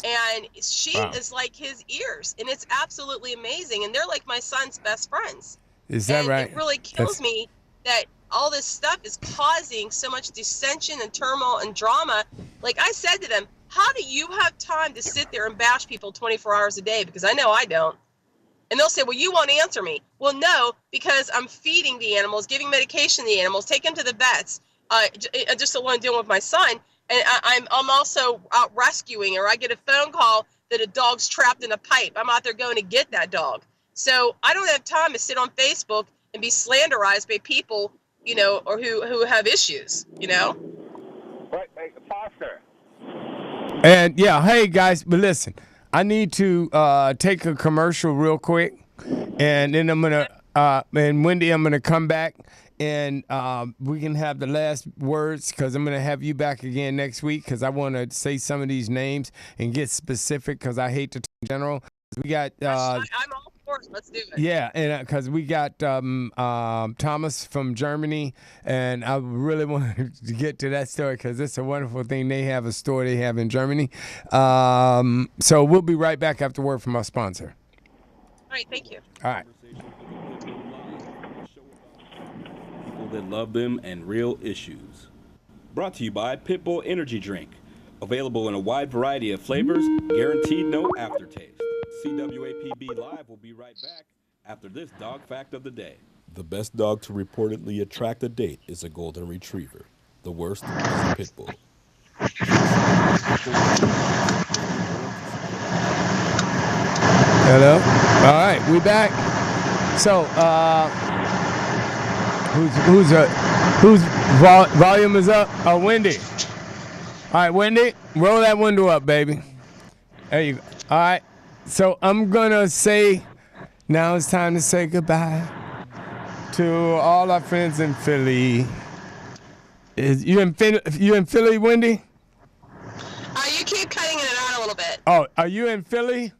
And she is like his ears, and it's absolutely amazing. And they're like my son's best friends. Is that right? It really kills me that all this stuff is causing so much dissension and turmoil and drama. Like I said to them, how do you have time to sit there and bash people 24 hours a day? Because I know I don't. And they'll say, well, you won't answer me. Well, no, because I'm feeding the animals, giving medication to the animals, taking them to the vets, just alone dealing with my son. And I'm also out rescuing, or I get a phone call that a dog's trapped in a pipe. I'm out there going to get that dog. So I don't have time to sit on Facebook and be slanderized by people, you know, or who have issues, you know. Right, Foster. And yeah, hey guys, but listen, I need to take a commercial real quick, and then I'm gonna and Wendy, I'm gonna come back. And we can have the last words, because I'm going to have you back again next week, because I want to say some of these names and get specific, because I hate to talk in general. We got I'm all for it. Let's do it. Yeah, and because we got Thomas from Germany, and I really want to get to that story, because it's a wonderful thing. They have a store they have in Germany. So we'll be right back after word from our sponsor. All right, thank you. All right. That love them and real issues. Brought to you by Pitbull Energy Drink. Available in a wide variety of flavors, guaranteed no aftertaste. CWAPB Live will be right back after this dog fact of the day. The best dog to reportedly attract a date is a golden retriever. The worst is a pit bull. Hello? All right, we back. So, whose volume is up? Oh, Wendy. All right, Wendy, roll that window up, baby. There you go. All right. So I'm gonna say, now it's time to say goodbye to all our friends in Philly. Is you in Philly, Wendy? You keep cutting in and out a little bit. Oh, are you in Philly?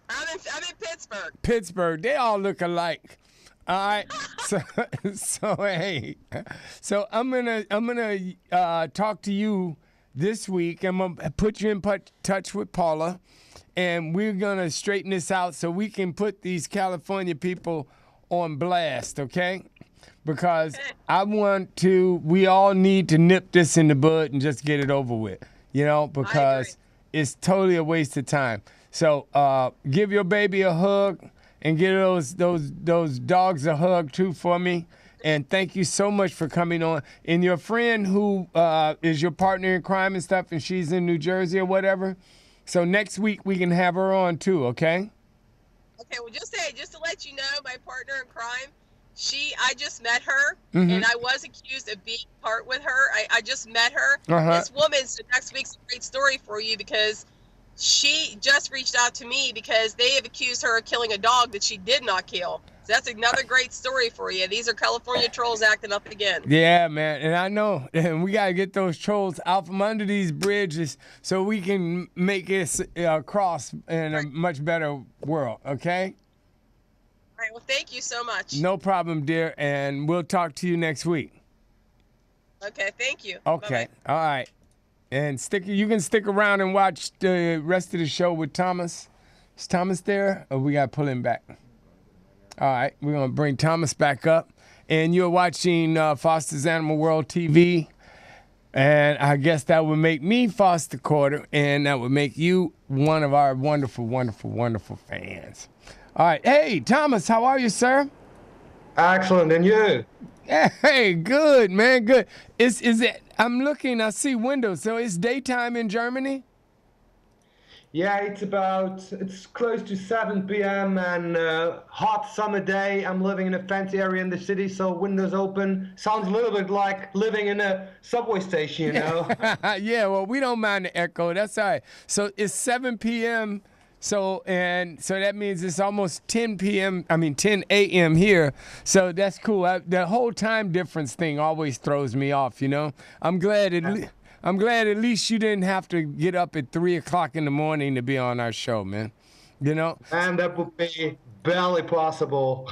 I'm in Pittsburgh. Pittsburgh. They all look alike. All right, so hey, so I'm gonna talk to you this week. I'm gonna put you in touch with Paula, and we're gonna straighten this out so we can put these California people on blast, okay? Because we all need to nip this in the bud and just get it over with, you know, because it's totally a waste of time. So give your baby a hug. And give those dogs a hug too for me. And thank you so much for coming on. And your friend who is your partner in crime and stuff, and she's in New Jersey or whatever. So next week we can have her on too, okay? Okay, well just to let you know, my partner in crime, I just met her, and I was accused of being part with her. I just met her. This woman, so next week's a great story for you, because she just reached out to me because they have accused her of killing a dog that she did not kill. So that's another great story for you. These are California trolls acting up again. Yeah, man. And I know. And we got to get those trolls out from under these bridges so we can make it cross in a much better world, okay? All right. Well, thank you so much. No problem, dear. And we'll talk to you next week. Okay. Thank you. Okay. Bye-bye. All right. And you can stick around and watch the rest of the show with Thomas. Is Thomas there? Or we got to pull him back? All right. We're going to bring Thomas back up. And you're watching Foster's Animal World TV. And I guess that would make me Foster Quarter. And that would make you one of our wonderful, wonderful, wonderful fans. All right. Hey, Thomas, how are you, sir? Excellent. And you? Hey, good, man, good. Is it? I'm looking. I see windows. So it's daytime in Germany. Yeah, it's close to 7 p.m. and hot summer day. I'm living in a fancy area in the city, so windows open. Sounds a little bit like living in a subway station, you know? Yeah, well, we don't mind the echo. That's all right. So it's 7 p.m. So that means it's almost 10 p.m. 10 a.m. here. So that's cool. The whole time difference thing always throws me off, you know? I'm glad at least you didn't have to get up at 3 o'clock in the morning to be on our show, man. You know? And that would be barely possible.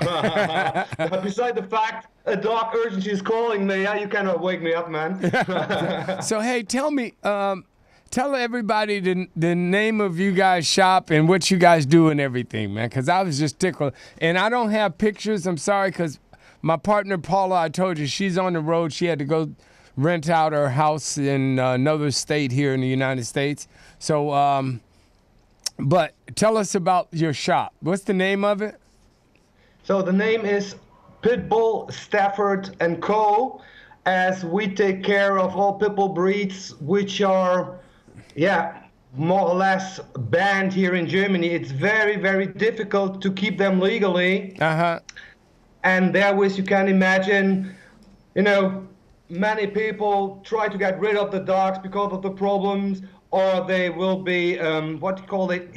Beside the fact a dog urgency is calling me, yeah, you cannot wake me up, man. So, hey, tell me, tell everybody the name of you guys' shop and what you guys do and everything, man, because I was just tickled. And I don't have pictures. I'm sorry, because my partner, Paula, I told you, she's on the road. She had to go rent out her house in another state here in the United States. So, but tell us about your shop. What's the name of it? So the name is Pitbull, Stafford & Co., as we take care of all pitbull breeds which are, more or less banned here in Germany. It's very, very difficult to keep them legally. And therewith you can imagine, many people try to get rid of the dogs because of the problems, or they will be, indemnificated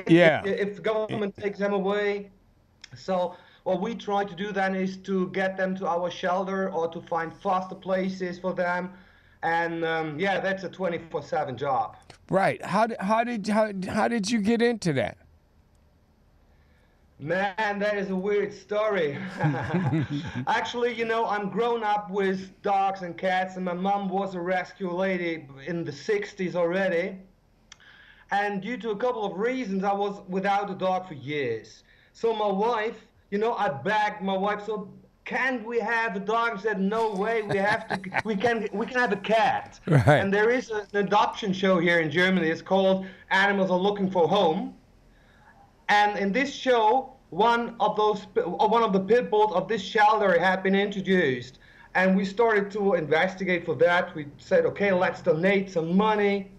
if the government takes them away. So what we try to do then is to get them to our shelter or to find foster places for them. And that's a 24/7 job. Right. How did you get into that? Man, that is a weird story. Actually, I'm grown up with dogs and cats, and my mom was a rescue lady in the 60s already. And due to a couple of reasons, I was without a dog for years. So my wife, I begged my wife, so can we have a dog? She said, no way, we can have a cat. Right. And there is an adoption show here in Germany. It's called Animals Are Looking for a Home. And in this show, one of the pit bulls of this shelter had been introduced, and we started to investigate for that. We said, okay, let's donate some money,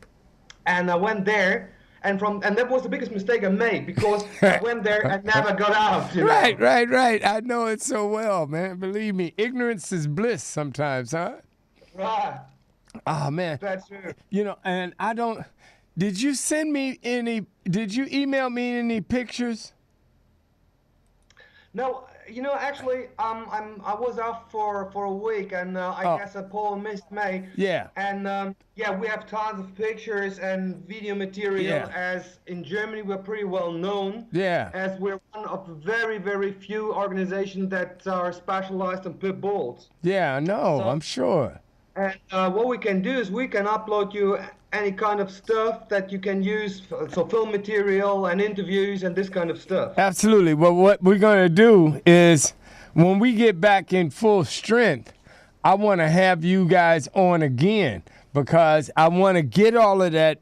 and I went there, and that was the biggest mistake I made, because I went there and never got out. Right. I know it so well, man. Believe me, ignorance is bliss sometimes, huh? Right. Oh man, that's true. And I don't. Did you send me any? Did you email me any pictures? No, actually, I was out for a week, and I guess Paul missed me. Yeah. And we have tons of pictures and video material. As in Germany, we're pretty well known. Yeah. As we're one of the very, very few organizations that are specialized in pit bulls. Yeah, I know. I'm sure. And what we can do is we can upload you any kind of stuff that you can use, so film material and interviews and this kind of stuff. Absolutely. Well, what we're going to do is when we get back in full strength, I want to have you guys on again, because I want to get all of that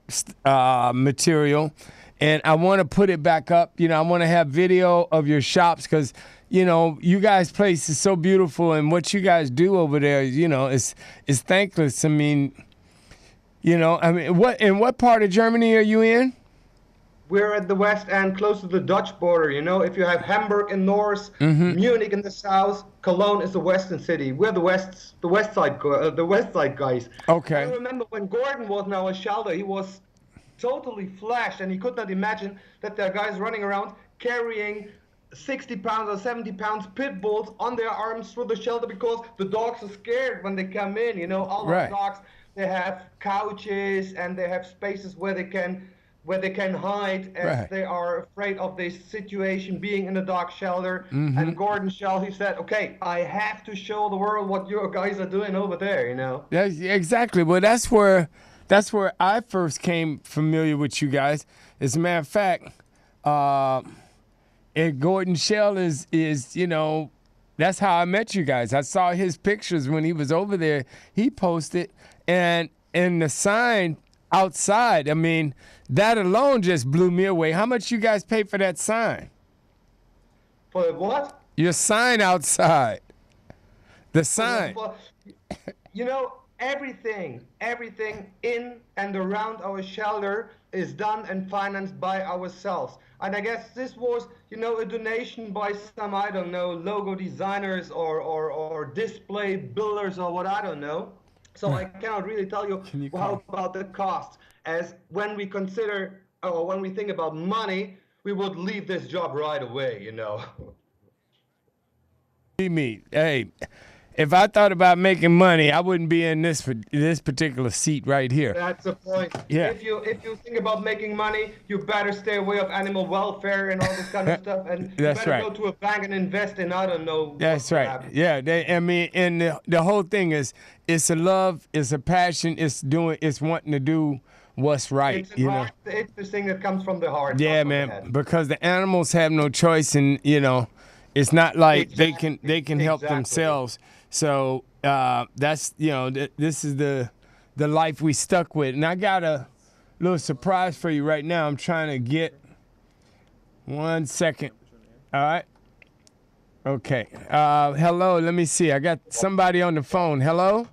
material and I want to put it back up. I want to have video of your shops, because you guys' place is so beautiful, and what you guys do over there, is thankless. I mean, what part of Germany are you in? We're at the west end, close to the Dutch border. If you have Hamburg in north, Munich in the south, Cologne is the western city. We're the west side guys. Okay. I remember when Gordon was in our shelter, he was totally flashed, and he could not imagine that there are guys running around carrying 60 pounds or 70 pounds pit bulls on their arms through the shelter, because the dogs are scared when they come in. All the dogs, they have couches and they have spaces where they can hide, as they are afraid of this situation being in a dog shelter. And Gordon Shell, he said, okay, I have to show the world what your guys are doing over there. Yeah, exactly. Well, that's where I first came familiar with you guys. As a matter of fact, and Gordon Shell is that's how I met you guys. I saw his pictures when he was over there. He posted, and the sign outside, I mean, that alone just blew me away. How much you guys pay for that sign? For what? Your sign outside. The sign. You know, everything in and around our shelter is done and financed by ourselves. And I guess this was, a donation by some, I don't know, logo designers or display builders or what, I don't know. So I cannot really tell you how about the cost. As when we consider, or when we think about money, we would leave this job right away, Me, hey, if I thought about making money, I wouldn't be in this particular seat right here. That's the point. Yeah. If you think about making money, you better stay away of animal welfare and all this kind of stuff, and you better go to a bank and invest in, I don't know. That's right. Yeah. And the whole thing is, it's a love, it's a passion, it's wanting to do what's right. It's the thing that comes from the heart. Yeah, man. Because the animals have no choice, and it's not like they can help themselves. So that's this is the life we stuck with. And I got a little surprise for you right now. I'm trying to get 1 second. All right. Okay. Hello. Let me see. I got somebody on the phone. Hello.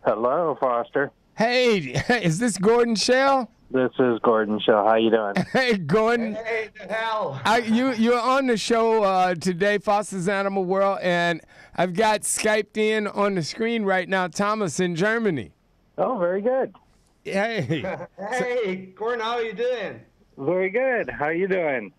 Hello, Foster. Hey, is this Gordon Shell? This is Gordon Shell. How you doing? Hey, Gordon. Hey, the hell. You're on the show today, Foster's Animal World, and I've got Skyped in on the screen right now, Thomas in Germany. Oh, very good. Hey. Hey, Gordon, how are you doing? Very good. How you doing?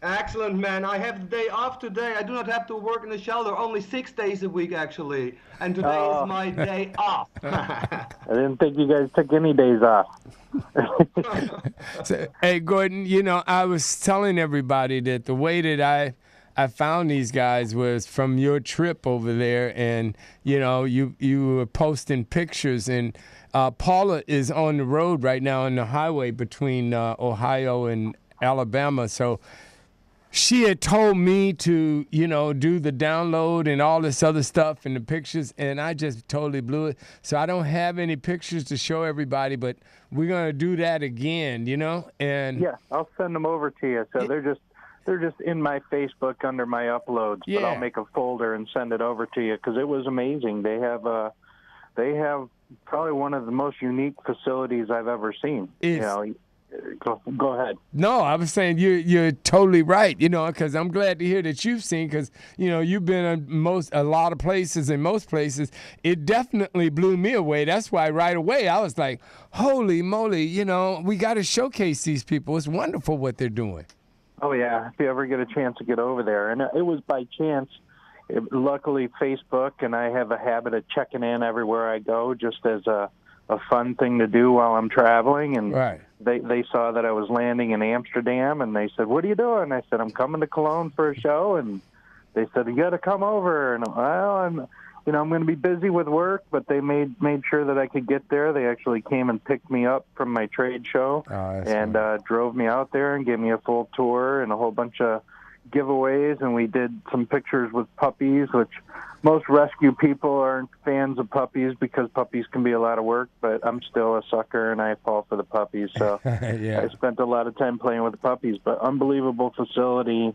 Excellent, man. I have the day off today. I do not have to work in the shelter, only 6 days a week, actually. And today is my day off. I didn't think you guys took any days off. So, hey, Gordon, I was telling everybody that the way that I found these guys was from your trip over there, and, you were posting pictures, and Paula is on the road right now on the highway between Ohio and Alabama, so she had told me to, do the download and all this other stuff and the pictures, and I just totally blew it. So I don't have any pictures to show everybody, but we're gonna do that again, And yeah, I'll send them over to you. So they're just in my Facebook under my uploads. Yeah. But I'll make a folder and send it over to you because it was amazing. They have probably one of the most unique facilities I've ever seen. Go ahead. No, I was saying you're totally right, because I'm glad to hear that you've seen, because, you've been in a lot of places, and most places, it definitely blew me away. That's why right away I was like, holy moly, we got to showcase these people. It's wonderful what they're doing. Oh, yeah, if you ever get a chance to get over there. And it was by chance. Luckily, Facebook, and I have a habit of checking in everywhere I go just as a fun thing to do while I'm traveling, and right. They saw that I was landing in Amsterdam, and they said, "What are you doing?" I said, "I'm coming to Cologne for a show," and they said, "You got to come over." And I'm going to be busy with work, but they made sure that I could get there. They actually came and picked me up from my trade show and drove me out there and gave me a full tour and a whole bunch of giveaways, and we did some pictures with puppies, which most rescue people aren't fans of puppies because puppies can be a lot of work, but I'm still a sucker and I fall for the puppies. So yeah. I spent a lot of time playing with the puppies, but unbelievable facility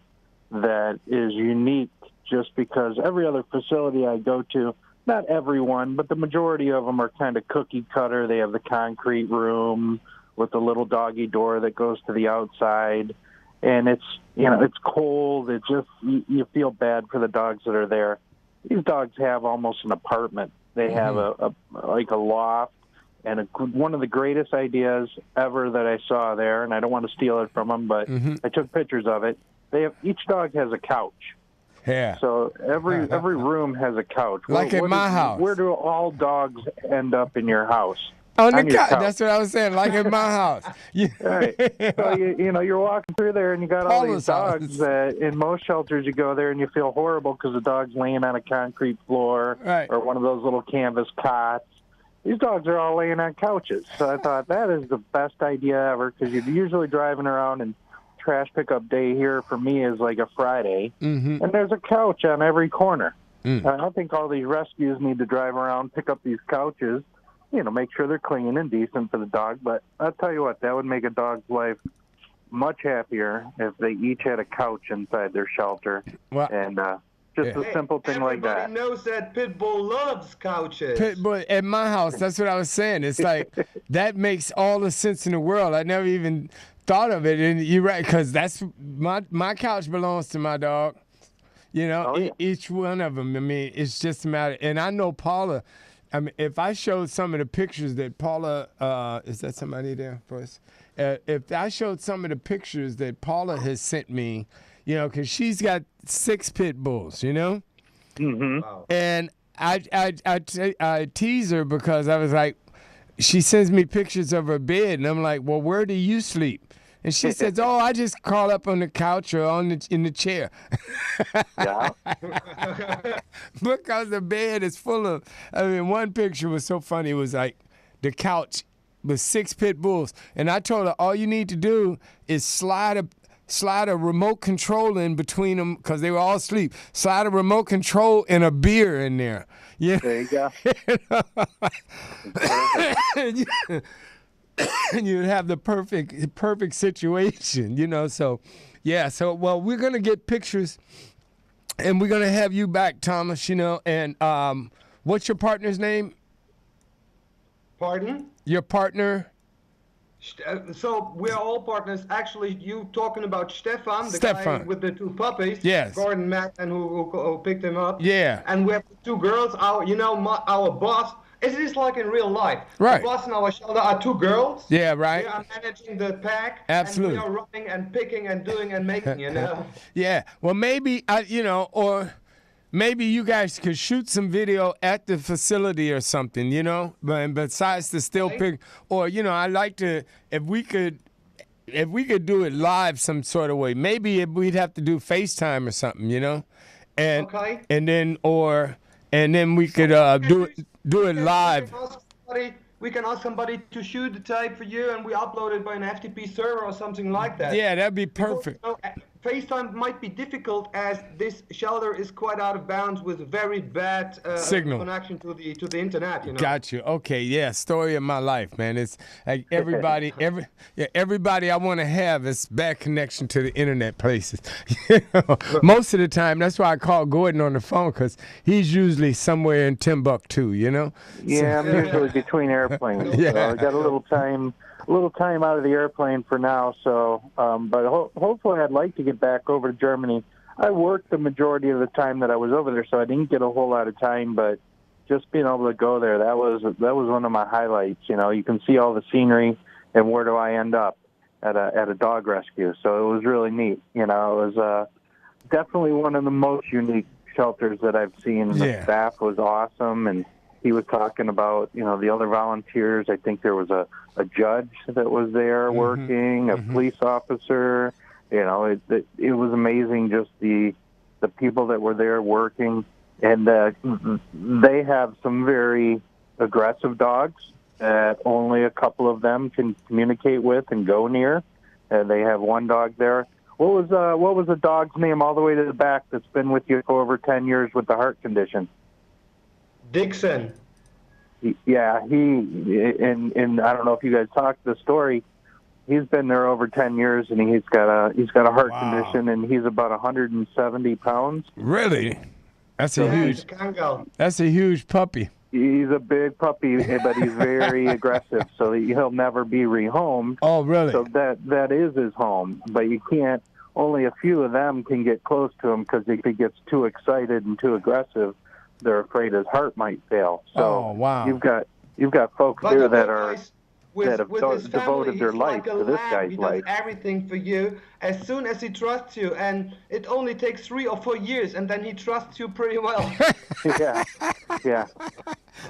that is unique just because every other facility I go to, not everyone, but the majority of them are kind of cookie cutter. They have the concrete room with the little doggy door that goes to the outside. And it's cold. It's just, you feel bad for the dogs that are there. These dogs have almost an apartment. They have a loft, and one of the greatest ideas ever that I saw there, and I don't want to steal it from them, but I took pictures of it. Each dog has a couch. Yeah. So every room has a couch. Like in my house. Where do all dogs end up in your house? On the couch. That's what I was saying, like in my house. Right. So, you're walking through there and you got all these dogs that in most shelters you go there and you feel horrible because the dog's laying on a concrete floor or one of those little canvas cots. These dogs are all laying on couches. So I thought that is the best idea ever because you're usually driving around and trash pickup day here for me is like a Friday. And there's a couch on every corner. I don't think all these rescues need to drive around, pick up these couches, make sure they're clean and decent for the dog. But I'll tell you what, that would make a dog's life much happier if they each had a couch inside their shelter. Well, and Just a simple thing like that. Everybody knows that Pitbull loves couches. Pitbull at my house. That's what I was saying. It's like that makes all the sense in the world. I never even thought of it, and you're right, because that's my couch belongs to my dog. You know, each one of them. I mean, it's just a matter. And I know Paula. I mean, if I showed some of the pictures that Paula, is that somebody there for us? If I showed some of the pictures that Paula has sent me, you know, because she's got 6 pit bulls, you know? Mm-hmm. Wow. And I tease her because I was like, she sends me pictures of her bed, and I'm like, well, where do you sleep? And she says, oh, I just crawl up on the couch or in the chair. Yeah. Because the bed is full of, I mean, one picture was so funny. It was like the couch with 6 pit bulls. And I told her, all you need to do is slide a remote control in between them, because they were all asleep. Slide a remote control and a beer in there. Yeah. There you go. And you'd have the perfect situation, you know. So, yeah. So, well, we're gonna get pictures, and we're gonna have you back, Thomas. You know. And what's your partner's name? Pardon? Your partner. So we're all partners. Actually, you talking about Stefan, the guy with the 2 puppies. Yes. Gordon Mack, and who picked him up. Yeah. And we have 2 girls. Our boss. It is like in real life. Right. The boss in our shelter are 2 girls. Yeah. Right. We are managing the pack. Absolutely. And we are running and picking and doing and making. You know. Yeah. Well, maybe or maybe you guys could shoot some video at the facility or something, you know. But besides the still pic, or I like to, if we could do it live some sort of way. Maybe we'd have to do FaceTime or something, you know. And then we could do it live. We can ask somebody to shoot the tape for you, and we upload it by an FTP server or something like that. Yeah, that'd be perfect. FaceTime might be difficult, as this shelter is quite out of bounds with very bad signal connection to the internet. You know. Got you. Okay, yeah. Story of my life, man. It's like everybody I want to have is bad connection to the internet places. Most of the time, that's why I call Gordon on the phone, because he's usually somewhere in Timbuktu. You know. Yeah, I'm usually between airplanes. Yeah. So I got a little time out of the airplane for now. So, but hopefully, I'd like to get back over to Germany. I worked the majority of the time that I was over there, so I didn't get a whole lot of time. But just being able to go there, that was one of my highlights. You know, you can see all the scenery, and where do I end up at a dog rescue? So it was really neat. You know, it was definitely one of the most unique shelters that I've seen. The staff was awesome, and he was talking about, the other volunteers. I think there was a judge that was there working, a police officer. It was amazing, just the people that were there working. And they have some very aggressive dogs that only a couple of them can communicate with and go near. And they have one dog there. What was the dog's name all the way to the back that's been with you for over 10 years with the heart condition? Dixon. Yeah, and I don't know if you guys talked the story. He's been there over 10 years, and he's got a heart condition, and he's about 170 pounds. Really? That's a huge puppy. He's a big puppy, but he's very aggressive, so he'll never be rehomed. Oh, really? So that is his home, but you can't. Only a few of them can get close to him, because if he gets too excited and too aggressive, they're afraid his heart might fail. So you've got folks there that have devoted their life to this guy's life. He does everything for you as soon as he trusts you, and it only takes 3 or 4 years, and then he trusts you pretty well. Yeah.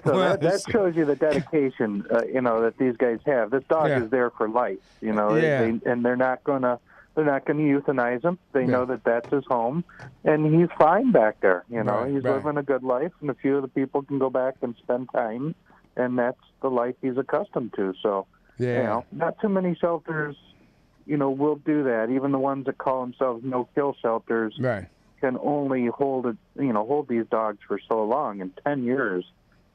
So that shows you the dedication, that these guys have. This dog is there for life, and they're not going to euthanize him. They know that that's his home, and he's fine back there. He's living a good life, and a few of the people can go back and spend time, and that's the life he's accustomed to. So, not too many shelters, will do that. Even the ones that call themselves no-kill shelters can only hold these dogs for so long. In 10 years,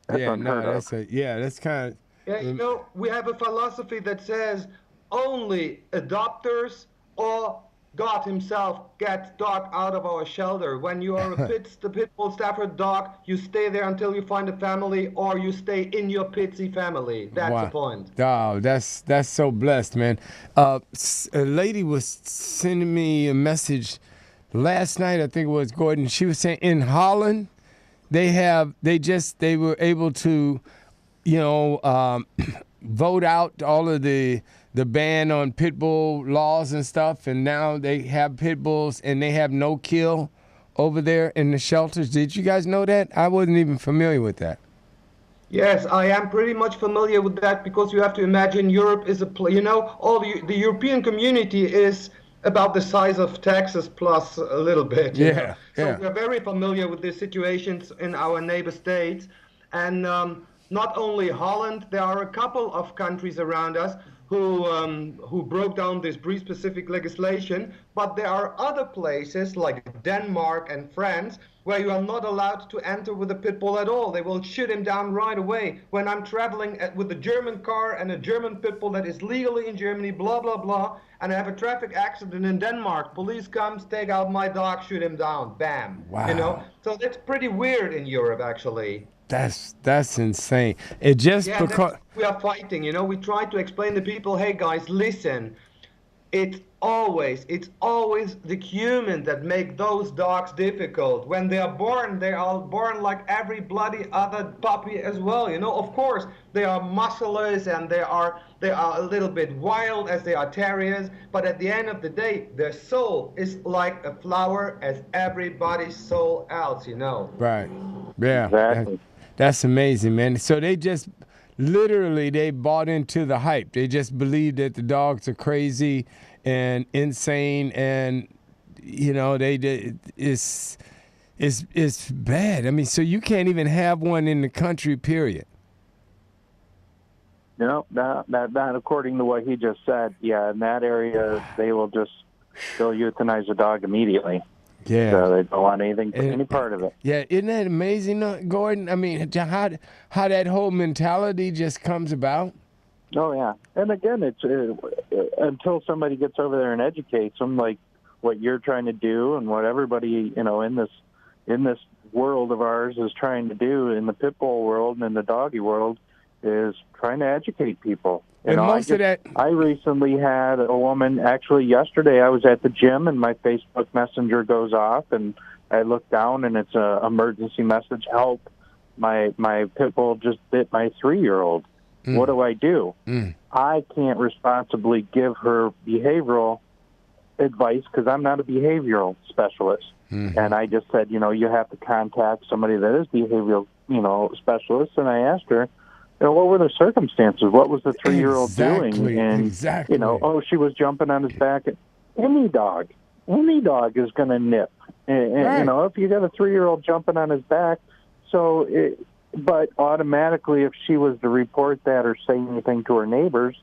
that's unheard of. That's kind of. Yeah, we have a philosophy that says only adopters or God himself, get dog out of our shelter. When you are a the pit bull Stafford dog, you stay there until you find a family, or you stay in your pitsy family. That's the point. Oh, that's so blessed, man. A lady was sending me a message last night, I think it was, Gordon. She was saying in Holland, they were able to, vote out all of the ban on pit bull laws and stuff, and now they have pit bulls and they have no kill over there in the shelters. Did you guys know that? I wasn't even familiar with that. Yes, I am pretty much familiar with that, because you have to imagine Europe is all the European community is about the size of Texas plus a little bit. Yeah. So we're very familiar with the situations in our neighbor states. And not only Holland, there are a couple of countries around us who broke down this breed-specific legislation, but there are other places like Denmark and France where you are not allowed to enter with a pit bull at all. They will shoot him down right away. When I'm traveling with a German car and a German pit bull that is legally in Germany, blah, blah, blah, and I have a traffic accident in Denmark, police comes, take out my dog, shoot him down, bam. Wow. So that's pretty weird in Europe, actually. That's insane. It just because we are fighting, we try to explain to people, hey guys, listen, it's always the human that make those dogs difficult. When they are born like every bloody other puppy as well. Of course they are musculous and they are a little bit wild as they are terriers, but at the end of the day, their soul is like a flower as everybody's soul else. Right. Yeah. Exactly. That's amazing, man. So they just literally they bought into the hype. They just believe that the dogs are crazy and insane, and it's bad. I mean, so you can't even have one in the country, period. No, not according to what he just said. Yeah, in that area, they'll euthanize a dog immediately. Yeah. So they don't want any part of it. Yeah, isn't that amazing, Gordon? I mean, how that whole mentality just comes about? Oh, yeah. And again, it's until somebody gets over there and educates them, like what you're trying to do and what everybody, in this world of ours is trying to do in the pit bull world and in the doggy world, is trying to educate people. I recently had a woman, actually yesterday I was at the gym and my Facebook Messenger goes off and I look down and it's an emergency message, help, my pit bull just bit my 3-year-old. What do I do? I can't responsibly give her behavioral advice because I'm not a behavioral specialist. And I just said, you have to contact somebody that is behavioral, specialist. And I asked her, what were the circumstances? What was the 3-year-old doing? And, she was jumping on his back. Any dog is going to nip. And if you got a 3-year-old jumping on his back, but automatically if she was to report that or say anything to her neighbors,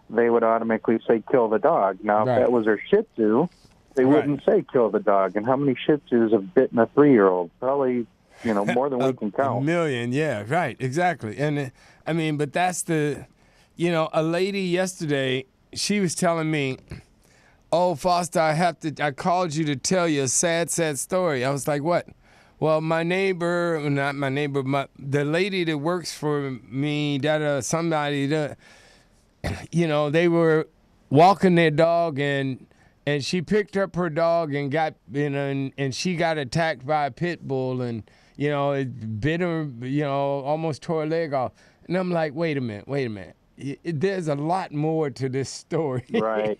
they would automatically say kill the dog. Now, if that was her Shih Tzu, they wouldn't say kill the dog. And how many Shih Tzus have bitten a 3-year-old? Probably, more than we can count. A million, yeah, right, exactly. And but that's a lady yesterday, she was telling me, oh, Foster, I called you to tell you a sad, sad story. I was like, what? Well, the lady that works for me, they were walking their dog and she picked up her dog and got, and she got attacked by a pit bull and, it bit her, almost tore her leg off. And I'm like, wait a minute. There's a lot more to this story. Right.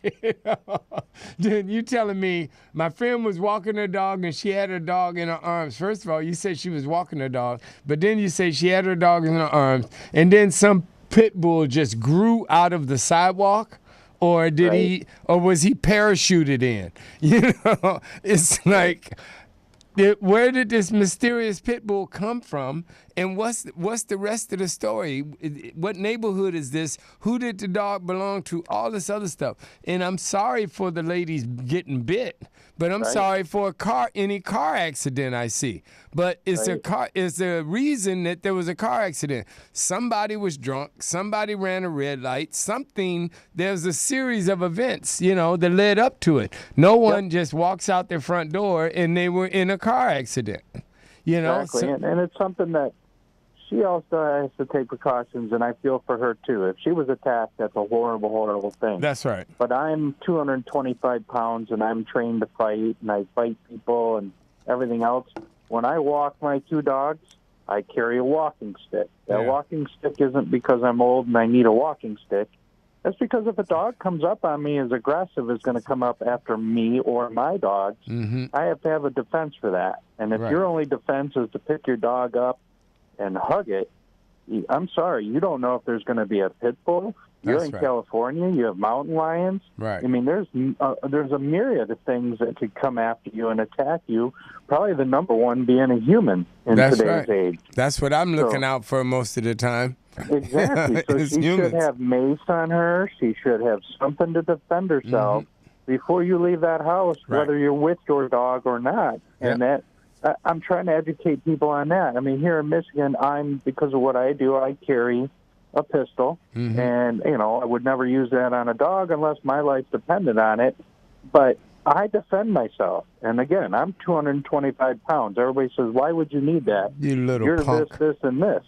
Then you telling me my friend was walking her dog and she had her dog in her arms. First of all, you said she was walking her dog, but then you say she had her dog in her arms, and then some pit bull just grew out of the sidewalk, or was he parachuted in? It's like, where did this mysterious pit bull come from? And what's the rest of the story? What neighborhood is this? Who did the dog belong to? All this other stuff. And I'm sorry for the ladies getting bit, but I'm sorry for any car accident I see. But it's a reason that there was a car accident. Somebody was drunk. Somebody ran a red light. There's a series of events, that led up to it. No one just walks out their front door and they were in a car accident. Exactly, and it's something that she also has to take precautions, and I feel for her, too. If she was attacked, that's a horrible, horrible thing. That's right. But I'm 225 pounds, and I'm trained to fight, and I fight people and everything else. When I walk my 2 dogs, I carry a walking stick. That walking stick isn't because I'm old and I need a walking stick. That's because if a dog comes up on me as aggressive, is going to come up after me or my dogs, I have to have a defense for that. And if your only defense is to pick your dog up and hug it, I'm sorry, you don't know if there's going to be a pit bull. You're in California. You have mountain lions. Right. I mean, there's a myriad of things that could come after you and attack you. Probably the number one being a human in today's age. That's what I'm looking out for most of the time. Exactly. So she should have mace on her. She should have something to defend herself before you leave that house, whether you're with your dog or not. And I'm trying to educate people on that. I mean, here in Michigan, because of what I do, I carry a pistol, and I would never use that on a dog unless my life depended on it. But I defend myself, and again, I'm 225 pounds. Everybody says, "Why would you need that? You're punk. This, and this."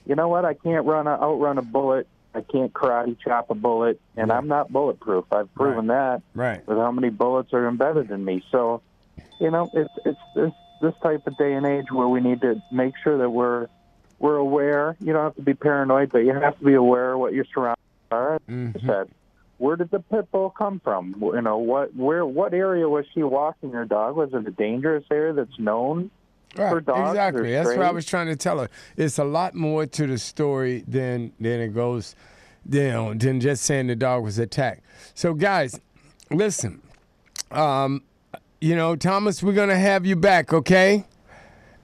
You know what? I can't outrun a bullet. I can't karate chop a bullet, and I'm not bulletproof. I've proven that with how many bullets are embedded in me. So, it's this type of day and age where we need to make sure that we're aware. You don't have to be paranoid, but you have to be aware of what your surroundings are. As I said, where did the pit bull come from? What area was she walking her dog? Was it a dangerous area that's known for dogs? Exactly. That's what I was trying to tell her. It's a lot more to the story than it goes, than just saying the dog was attacked. So, guys, listen. Thomas, we're gonna have you back, okay?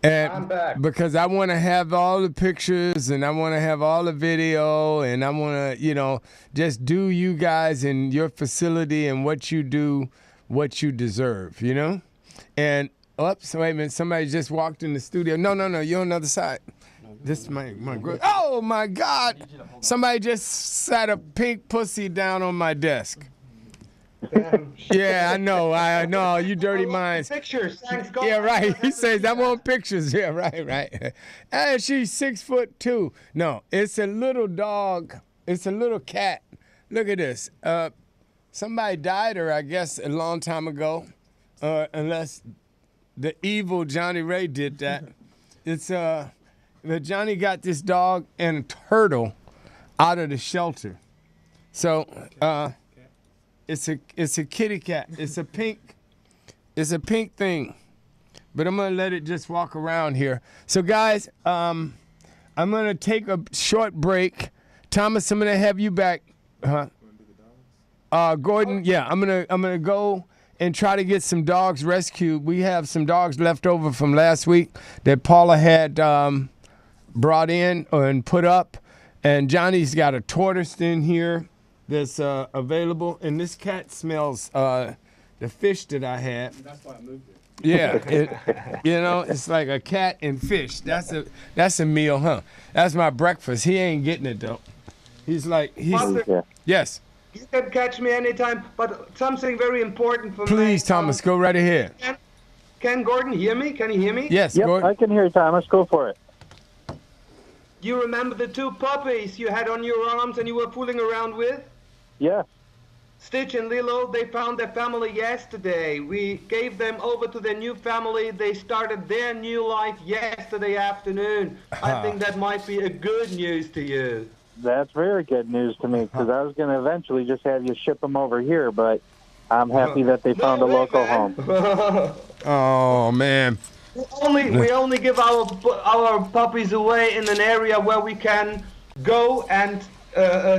And I'm back. Because I want to have all the pictures and I want to have all the video and I want to, just do you guys in your facility and what you do, what you deserve, And, wait a minute, somebody just walked in the studio. No, you're on the other side. This is my group. Oh, my God. Somebody just sat a pink pussy down on my desk. Yeah, I know, you dirty minds. Pictures, thanks God. Yeah, right. He says, I want pictures. Yeah, right. And she's 6'2". No, it's a little dog. It's a little cat. Look at this. Somebody died her, I guess, a long time ago, unless the evil Johnny Ray did that. It's Johnny got this dog and a turtle out of the shelter. So, it's a kitty cat. It's a pink thing. But I'm gonna let it just walk around here. So guys, I'm gonna take a short break. Thomas, I'm gonna have you back. Gordon, yeah, I'm gonna go and try to get some dogs rescued. We have some dogs left over from last week that Paula had brought in and put up. And Johnny's got a tortoise in here that's available, and this cat smells the fish that I had. That's why I moved it. Yeah, it's like a cat and fish. That's a meal, huh? That's my breakfast. He ain't getting it though. Yes. You can catch me anytime, but something very important for me. Please, Thomas, go right ahead. Can Gordon hear me? Can you hear me? Yes, yep, Gordon. I can hear you, Thomas. Go for it. You remember the 2 puppies you had on your arms and you were fooling around with? Yes. Stitch and Lilo, they found their family yesterday. We gave them over to their new family. They started their new life yesterday afternoon. I think that might be a good news to you. That's very good news to me, because I was going to eventually just have you ship them over here, but I'm happy that they found a local home. Oh, man. We only give our puppies away in an area where we can go and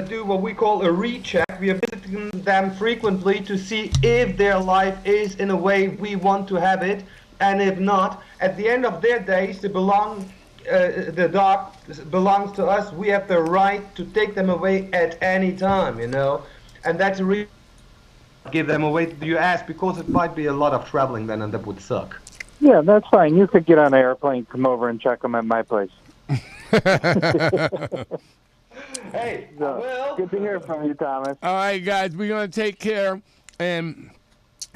do what we call a recheck. We are visiting them frequently to see if their life is in a way we want to have it, and if not, at the end of their days, they belong the dog belongs to us, we have the right to take them away at any time, you know, and that's a reason give them away to the U.S. because it might be a lot of traveling then, and that would suck. Yeah, that's fine. You could get on an airplane, come over and check them at my place. Hey, so, good to hear from you, Thomas. All right, guys, we're going to take care. And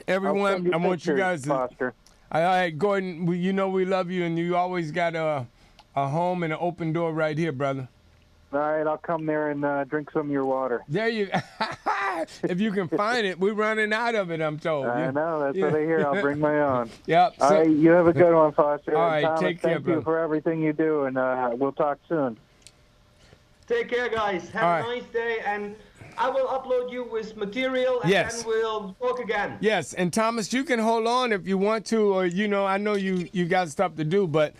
everyone, I want you guys to... Foster. All right, Gordon, you know we love you, and you always got a home and an open door right here, brother. All right, I'll come there and drink some of your water. There you if you can find it. We're running out of it, I'm told. I know, that's what I hear. I'll bring my own. Yep. All right, you have a good one, Foster. All right, Thomas, take care, thank you for everything you do, and we'll talk soon. Take care, guys. Have a nice day, and I will upload you with material, and then we'll talk again. Yes, and Thomas, you can hold on if you want to, or, you know, I know you got stuff to do, but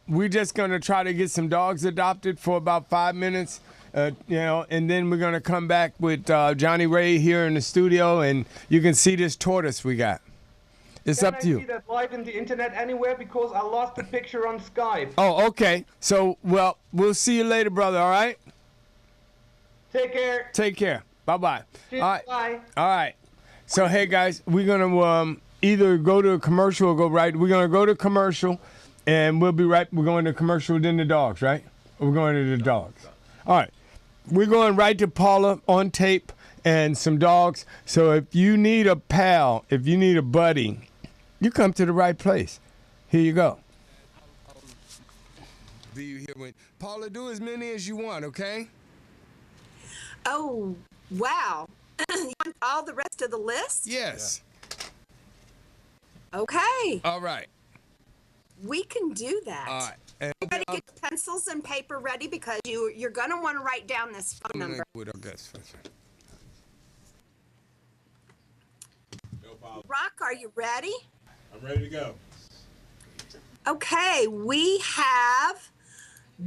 we're just going to try to get some dogs adopted for about 5 minutes, you know, and then we're going to come back with Johnny Ray here in the studio, and you can see this tortoise we got. It's up to you. Can I see that live in the internet anywhere, because I lost the picture on Skype? Oh, okay. So, well, we'll see you later, brother, all right? Take care. Take care. Bye-bye. Cheers, all right. bye. All right. So, hey, guys, we're going to either go to a commercial or go right. We're going to go to commercial, and we'll be right. We're going to commercial, then the dogs, right? Or we're going to the dogs. All right. We're going right to Paula on tape and some dogs. So if you need a pal, if you need a buddy, you come to the right place. Here you go. Be here when Paula, do as many as you want, okay? Oh, wow. You want all the rest of the list? Yes. Okay. All right. We can do that. All right. And You better get pencils and paper ready, because you're going to want to write down this phone number. Rock, are you ready? I'm ready to go. Okay, we have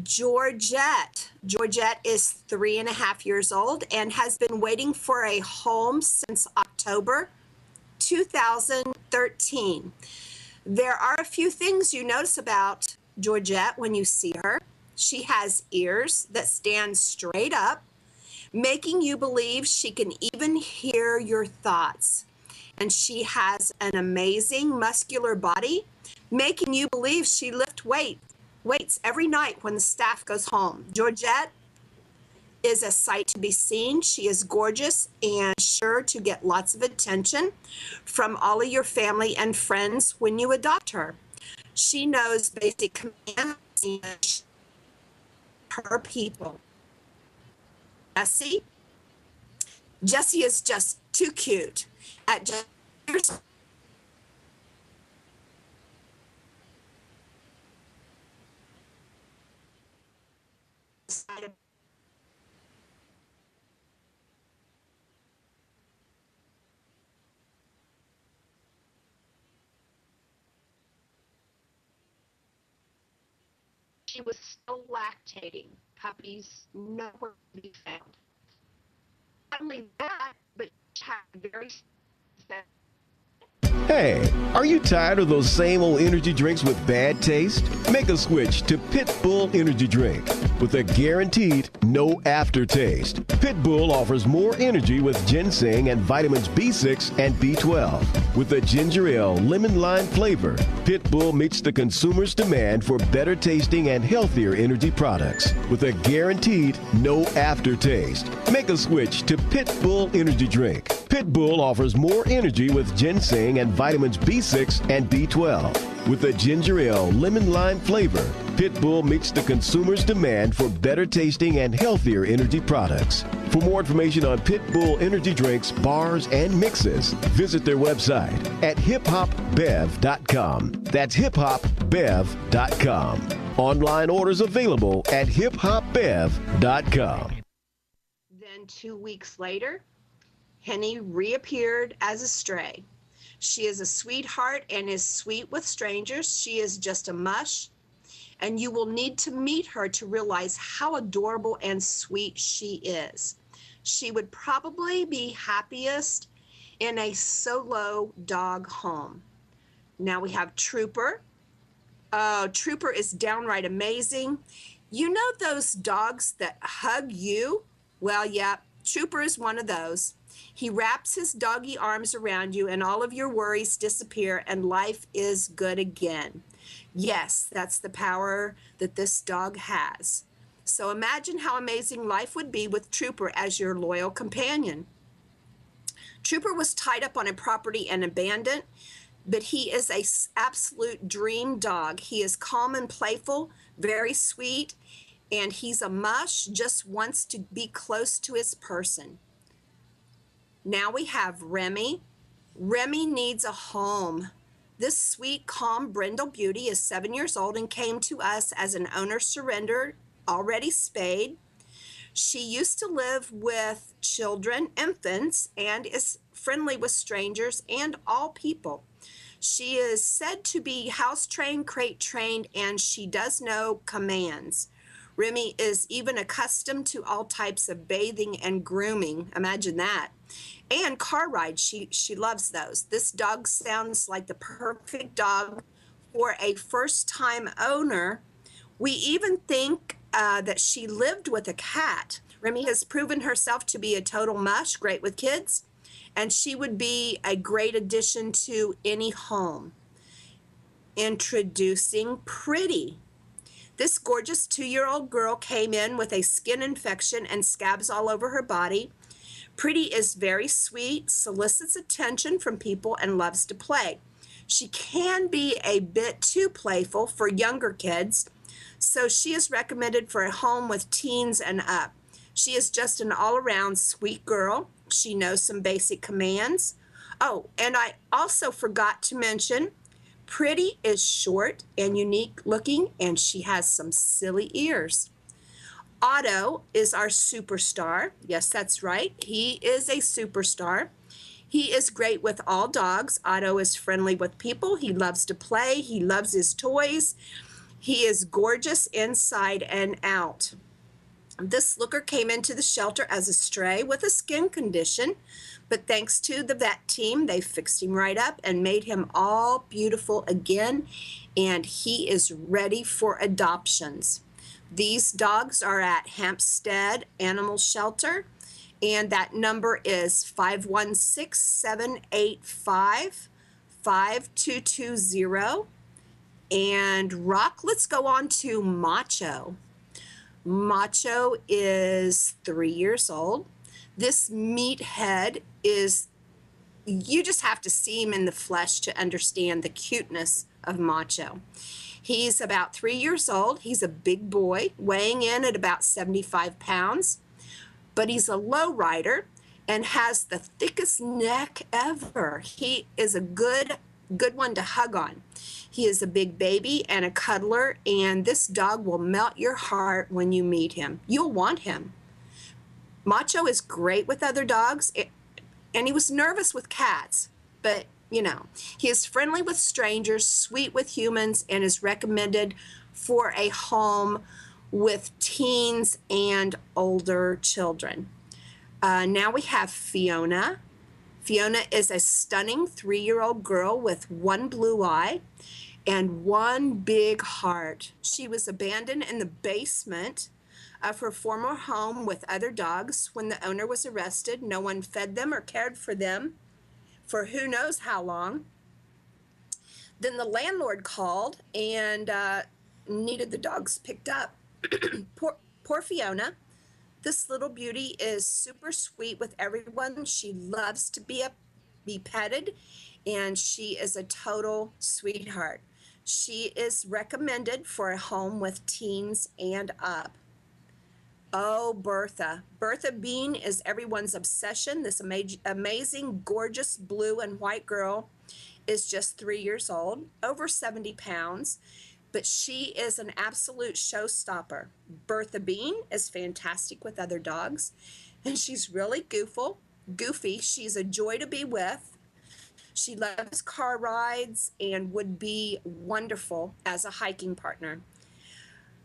Georgette. Georgette is 3.5 years old and has been waiting for a home since October 2013. There are a few things you notice about Georgette when you see her. She has ears that stand straight up, making you believe she can even hear your thoughts. And she has an amazing muscular body, making you believe she lifts weights every night when the staff goes home. Georgette is a sight to be seen. She is gorgeous and sure to get lots of attention from all of your family and friends when you adopt her. She knows basic commands and her people. Jessie is just too cute. At just she was still lactating. Puppies nowhere to be found. Not only that, but she had very Hey, are you tired of those same old energy drinks with bad taste? Make a switch to Pit Bull Energy Drink with a guaranteed no aftertaste. Pit Bull offers more energy with ginseng and vitamins B6 and B12. With a ginger ale lemon lime flavor, Pit Bull meets the consumer's demand for better tasting and healthier energy products with a guaranteed no aftertaste. Make a switch to Pit Bull Energy Drink. Pit Bull offers more energy with ginseng and vitamins B6 and B12. With a ginger ale lemon lime flavor, Pit Bull meets the consumer's demand for better tasting and healthier energy products. For more information on Pit Bull energy drinks, bars, and mixes, visit their website at hiphopbev.com. That's hiphopbev.com. Online orders available at hiphopbev.com. Then 2 weeks later, Henny reappeared as a stray. She is a sweetheart and is sweet with strangers. She is just a mush, and you will need to meet her to realize how adorable and sweet she is. She would probably be happiest in a solo dog home. Now we have Trooper. Trooper is downright amazing. You know those dogs that hug you? Well, yeah, Trooper is one of those. He wraps his doggy arms around you and all of your worries disappear and life is good again. Yes, that's the power that this dog has. So imagine how amazing life would be with Trooper as your loyal companion. Trooper was tied up on a property and abandoned, but he is a absolute dream dog. He is calm and playful, very sweet, and he's a mush, just wants to be close to his person. Now we have Remy. Remy needs a home. This sweet, calm brindle beauty is 7 years old and came to us as an owner surrender, already spayed. She used to live with children, infants, and is friendly with strangers and all people. She is said to be house trained, crate trained, and she does know commands. Remy is even accustomed to all types of bathing and grooming. Imagine that. And car rides. She loves those. This dog sounds like the perfect dog for a first-time owner. We even think that she lived with a cat. Remy has proven herself to be a total mush, great with kids, and she would be a great addition to any home. Introducing Pretty. This gorgeous 2-year-old girl came in with a skin infection and scabs all over her body. Pretty is very sweet, solicits attention from people, and loves to play. She can be a bit too playful for younger kids, so she is recommended for a home with teens and up. She is just an all-around sweet girl. She knows some basic commands. Oh, and I also forgot to mention, Pretty is short and unique looking, and she has some silly ears. Otto is our superstar. Yes, that's right. He is a superstar. He is great with all dogs. Otto is friendly with people. He loves to play. He loves his toys. He is gorgeous inside and out. This looker came into the shelter as a stray with a skin condition, but thanks to the vet team, they fixed him right up and made him all beautiful again, and he is ready for adoptions. These dogs are at Hampstead Animal Shelter, and that number is 516-785-5220. And Rock, let's go on to Macho. Macho is 3 years old. This meathead is, you just have to see him in the flesh to understand the cuteness of Macho. He's about 3 years old. He's a big boy, weighing in at about 75 pounds, but he's a low rider and has the thickest neck ever. He is a good one to hug on. He is a big baby and a cuddler, and this dog will melt your heart when you meet him. You'll want him. Macho is great with other dogs, and he was nervous with cats, but you know, he is friendly with strangers, sweet with humans, and is recommended for a home with teens and older children. Now we have Fiona. Fiona is a stunning 3-year-old girl with one blue eye and one big heart. She was abandoned in the basement of her former home with other dogs. When the owner was arrested, no one fed them or cared for them for who knows how long. Then the landlord called and needed the dogs picked up. Poor Fiona. This little beauty is super sweet with everyone. She loves to be petted, and she is a total sweetheart. She is recommended for a home with teens and up. Oh, Bertha. Bertha Bean is everyone's obsession. This amazing, gorgeous blue and white girl is just 3 years old, over 70 pounds, but she is an absolute showstopper. Bertha Bean is fantastic with other dogs, and she's really goofy. She's a joy to be with. She loves car rides and would be wonderful as a hiking partner.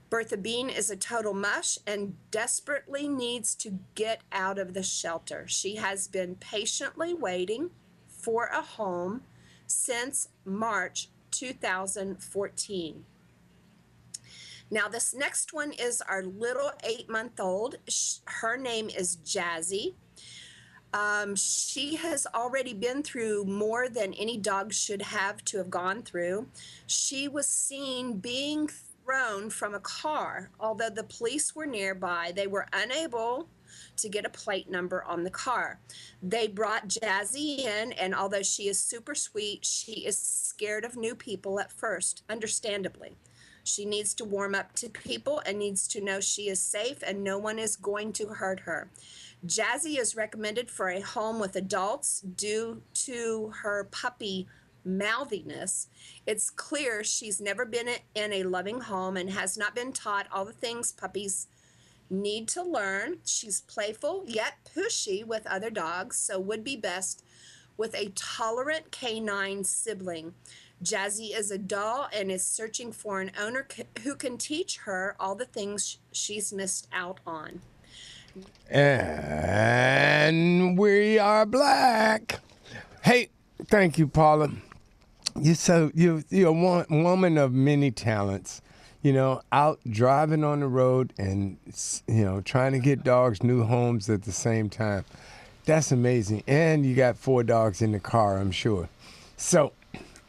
Bertha Bean is a total mush and desperately needs to get out of the shelter. She has been patiently waiting for a home since March 2014. Now, this next one is our little 8-month-old. Her name is Jazzy. She has already been through more than any dog should have to have gone through. She was seen being thrown from a car. Although the police were nearby, they were unable to get a plate number on the car. They brought Jazzy in, and although she is super sweet, she is scared of new people at first, understandably. She needs to warm up to people and needs to know she is safe and no one is going to hurt her. Jazzy is recommended for a home with adults due to her puppy mouthiness. It's clear she's never been in a loving home and has not been taught all the things puppies need to learn. She's playful yet pushy with other dogs, so would be best with a tolerant canine sibling. Jazzy is a doll and is searching for an owner who can teach her all the things she's missed out on. And we are black. Hey, thank you, Paula. You're a woman of many talents. You know, out driving on the road and, you know, trying to get dogs new homes at the same time. That's amazing. And you got 4 dogs in the car, I'm sure. So,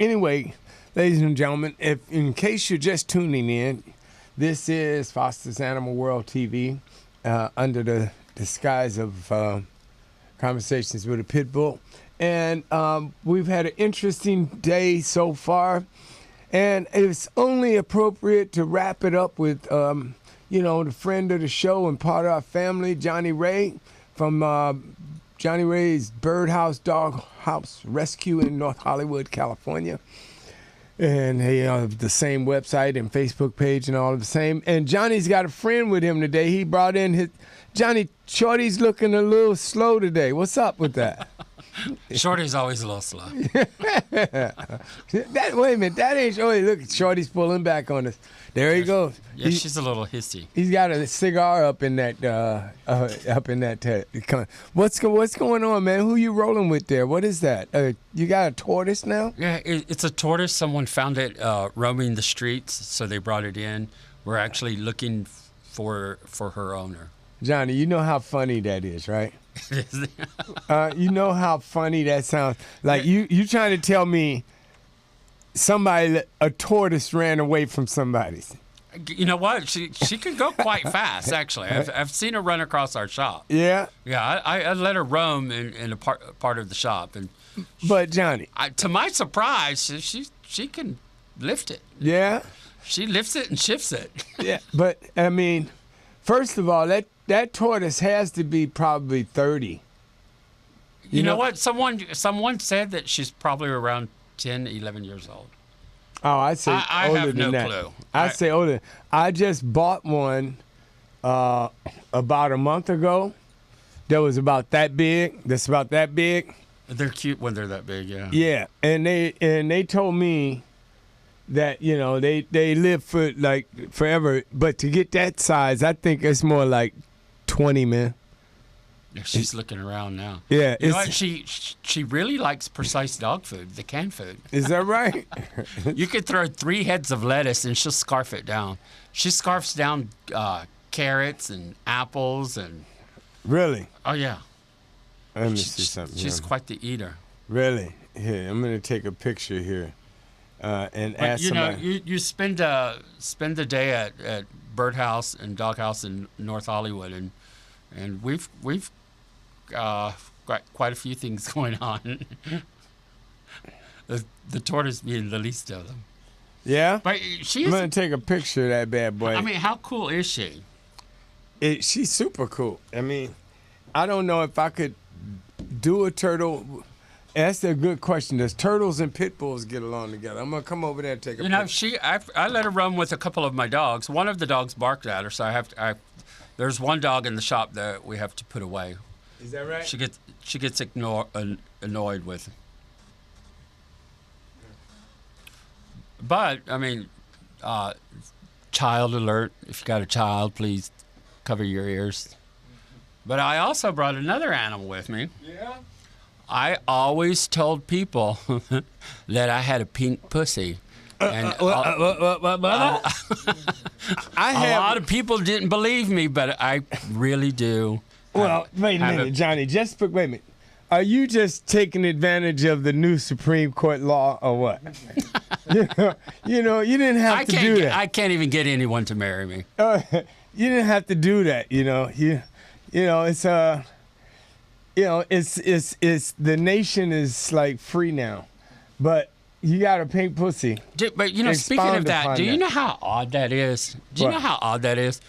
anyway, ladies and gentlemen, if in case you're just tuning in, this is Foster's Animal World TV under the disguise of Conversations with a Pit Bull. And we've had an interesting day so far. And it's only appropriate to wrap it up with, you know, the friend of the show and part of our family, Johnny Ray, from Johnny Ray's Birdhouse Dog House Rescue in North Hollywood, California. And they have the same website and Facebook page and all of the same. And Johnny's got a friend with him today. He brought in his... Johnny, Shorty's looking a little slow today. What's up with that? Shorty's always a little slow. Wait a minute, that ain't Shorty. Look, Shorty's pulling back on us. There he goes. Yeah, she's a little hissy. He's got a cigar up in that. What's going on, man? Who you rolling with there? What is that? You got a tortoise now? Yeah, it's a tortoise. Someone found it roaming the streets, so they brought it in. We're actually looking for her owner. Johnny, you know how funny that is, right? You know how funny that sounds. Like you trying to tell me a tortoise ran away from somebody. You know what? She could go quite fast, actually. I've seen her run across our shop. Yeah? Yeah, I let her roam in a part of the shop. But, Johnny. To my surprise, she can lift it. Yeah? She lifts it and shifts it. Yeah, but, I mean, first of all, that tortoise has to be probably 30. You know what? Someone said that she's probably around 10, 11 years old. Oh, I'd say older than that. I have no clue. I'd say older. I just bought one about a month ago that was about that big. That's about that big. They're cute when they're that big, yeah. Yeah, and they told me that, you know, they live for like forever, but to get that size, I think it's more like 20, man. Yeah, she's looking around now. Yeah, you know what? She really likes precise dog food, the canned food. Is that right? You could throw 3 heads of lettuce and she'll scarf it down. She scarfs down carrots and apples and. Really? Oh yeah. Let me see something. She's quite the eater. Really? Here, I'm gonna take a picture here, and ask somebody. You spend a day at Birdhouse and Doghouse in North Hollywood, and we've got quite a few things going on. the tortoise being the least of them. Yeah? But I'm going to take a picture of that bad boy. I mean, how cool is she? She's super cool. I mean, I don't know if I could do a turtle. That's a good question. Does turtles and pit bulls get along together? I'm going to come over there and take a picture. I let her run with a couple of my dogs. One of the dogs barked at her, so there's one dog in the shop that we have to put away. Is that right? She gets annoyed with. But I mean, child alert! If you got a child, please cover your ears. But I also brought another animal with me. Yeah. I always told people that I had a pink pussy. And a lot of people didn't believe me, but I really do. Well, wait a minute, Johnny. Wait a minute. Are you just taking advantage of the new Supreme Court law, or what? you didn't have to do that. I can't even get anyone to marry me. You didn't have to do that. It's the nation is like free now, but you got a pink pussy. But speaking of that, do you know how odd that is? Do you know how odd that is?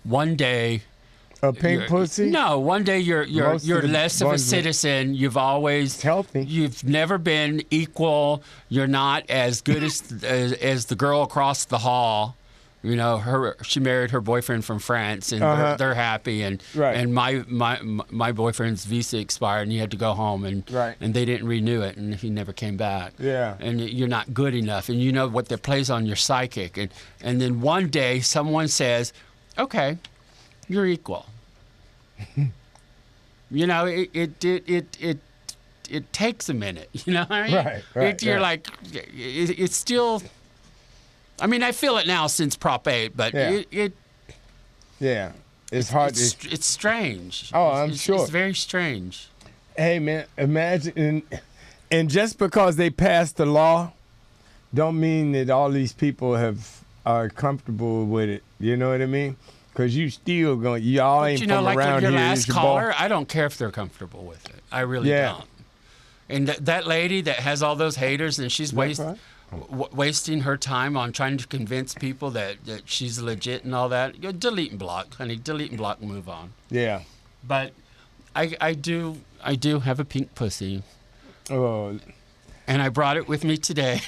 One day. A pink pussy? No, one day you're less of a citizen. You've always healthy. You've never been equal. You're not as good as the girl across the hall. She married her boyfriend from France, and they're happy. And my boyfriend's visa expired, and he had to go home, and they didn't renew it, and he never came back. Yeah. And you're not good enough, and you know what that plays on your psychic. And then one day someone says, "Okay, you're equal." It takes a minute, Right. You're like, it's still. I mean, I feel it now since Prop 8, but it's hard. It's strange. Oh, I'm sure. It's very strange. Hey, man, imagine, and just because they passed the law, don't mean that all these people are comfortable with it. You know what I mean? Because you still y'all ain't from around your here. Last caller, I don't care if they're comfortable with it. I really don't. And that lady that has all those haters, and she's wasting her time on trying to convince people that she's legit and all that. Delete and block, honey. Delete and block and move on. Yeah. But I do have a pink pussy. Oh. And I brought it with me today.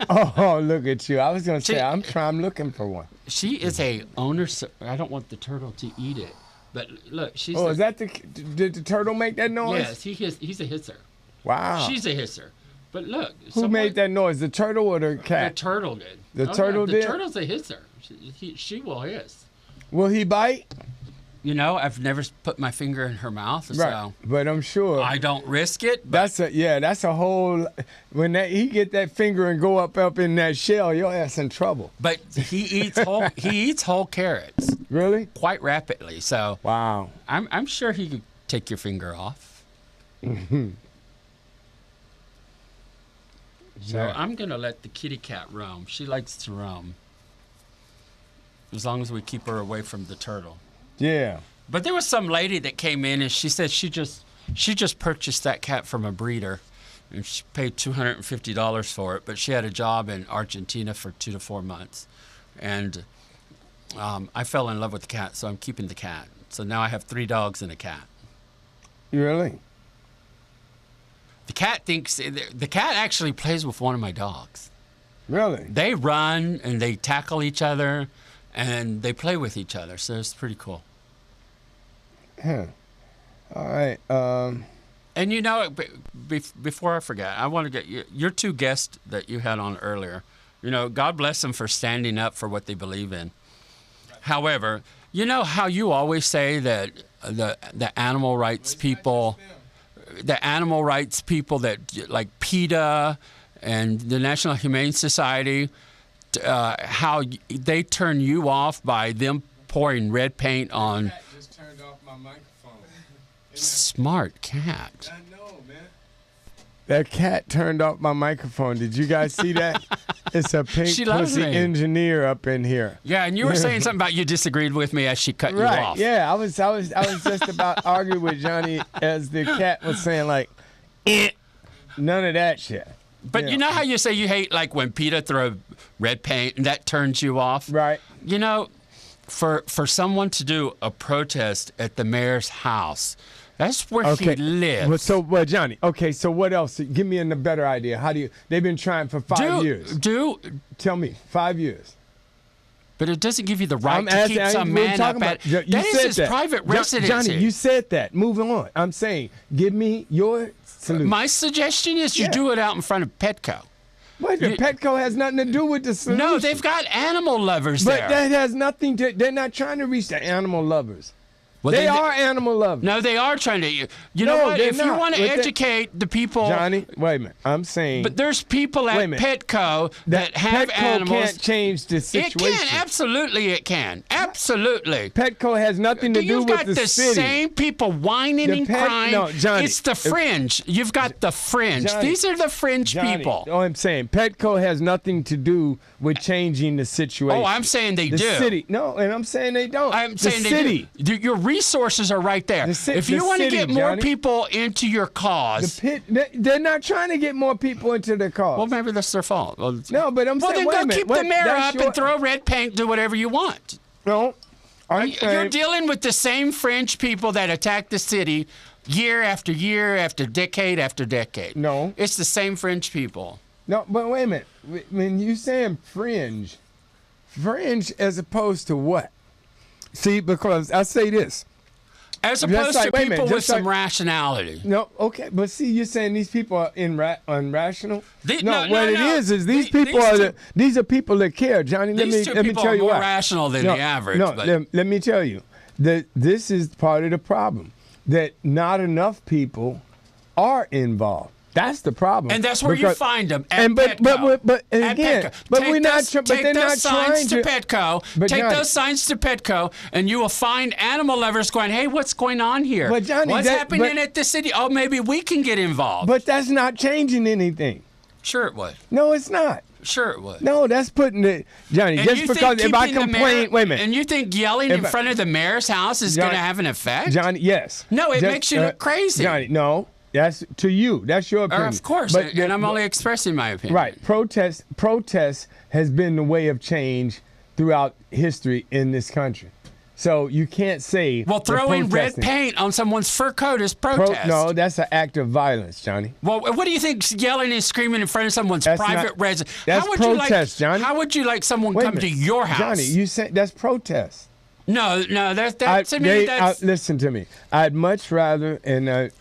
Oh, look at you. I was going to say, I'm looking for one. She is a owner. I don't want the turtle to eat it. But look, she's... Oh, is that did the turtle make that noise? Yes, he's a hisser. Wow. She's a hisser. But look. Who made that noise, the turtle or the cat? The turtle did. The turtle did? The turtle's a hisser. She will hiss. Will he bite? I've never put my finger in her mouth, so but I'm sure I don't risk it. That's a whole. When he get that finger and go up in that shell, your ass in trouble. But he eats whole carrots. Really? Quite rapidly. So wow, I'm sure he could take your finger off. Mm-hmm. So I'm gonna let the kitty cat roam. She likes to roam, as long as we keep her away from the turtle. Yeah. But there was some lady that came in and she said she just purchased that cat from a breeder, and she paid $250 for it. But she had a job in Argentina for 2 to 4 months, and I fell in love with the cat, so I'm keeping the cat. So now I have 3 dogs and a cat. Really? The cat actually plays with one of my dogs. Really? They run and they tackle each other, and they play with each other. So it's pretty cool. Huh. All right. And before I forget, I want to get your 2 guests that you had on earlier. God bless them for standing up for what they believe in. However, you know how you always say that the animal rights people that like PETA and the National Humane Society, how they turn you off by them pouring red paint on. Just turned off my microphone. Smart cat. I know, man. That cat turned off my microphone. Did you guys see that? It's a pink pussy engineer up in here. Yeah, and you were saying something about you disagreed with me as she cut you off. Yeah, I was just about arguing with Johnny as the cat was saying like, none of that shit. But you know how you say you hate like when PETA throw red paint and that turns you off? Right. For someone to do a protest at the mayor's house, that's where he lives. Well, Johnny, okay, so what else? Give me a better idea. How do you... They've been trying for 5 years. Tell me, 5 years. But it doesn't give you the right to keep some man up at... That is his private residence. Johnny, you said that. Moving on. I'm saying, give me your solution. My suggestion is you do it out in front of Petco. What? Petco has nothing to do with the solution. No, they've got animal lovers there. But that has nothing to... They're not trying to reach the animal lovers. Well, they are animal lovers. No, they are trying to. You know what? If you want to educate the people, Johnny, wait a minute. I'm saying. But there's people at Petco that have animals. Petco can't change the situation. It can. Absolutely, it can. Absolutely. Petco has nothing to do with the city. You've got the same people whining and crying. No, Johnny. It's the fringe. You've got the fringe. Johnny, These are the fringe people. Oh, I'm saying Petco has nothing to do with changing the situation. Oh, I'm saying they do. The city. No, and I'm saying they don't. I'm saying they do. Your resources are right there. If you want to get more people into your cause, they're not trying to get more people into their cause. Well, maybe that's their fault. No, but I'm saying, then go keep the mayor up and throw red paint. Do whatever you want. No, you're dealing with the same French people that attack the city year after year after decade. No, it's the same French people. No, but wait a minute. When you saying fringe as opposed to what? See, because I say this. As opposed to people with some rationality. No, okay, but see, you're saying these people are irrational. These are people that care, Johnny. Let me tell you people are more why. rational than the average. Let me tell you that this is part of the problem, that not enough people are involved. That's the problem, and that's where you find them. At but again, but we're not. Take those signs to Petco. Take those signs to Petco, and you will find animal lovers going, "Hey, what's going on here? But Johnny, what's happening at the city? Oh, maybe we can get involved." But that's not changing anything. Sure, it would. No, it's not. Sure, it would. No, that's putting it, Johnny. And just because if I complain, wait a minute. And you think yelling in front of the mayor's house is going to have an effect? Johnny, yes. No, it makes you look crazy. Johnny, no. That's to you. That's your opinion. Of course, and I'm only expressing my opinion. Right. Protest has been the way of change throughout history in this country. So you can't say. Well, throwing red paint on someone's fur coat is protest. No, that's an act of violence, Johnny. Well, what do you think yelling and screaming in front of someone's private residence? That's protest, Johnny. How would you like someone come to your house? Johnny, you said that's protest. No, that's to me. Listen to me. I'd much rather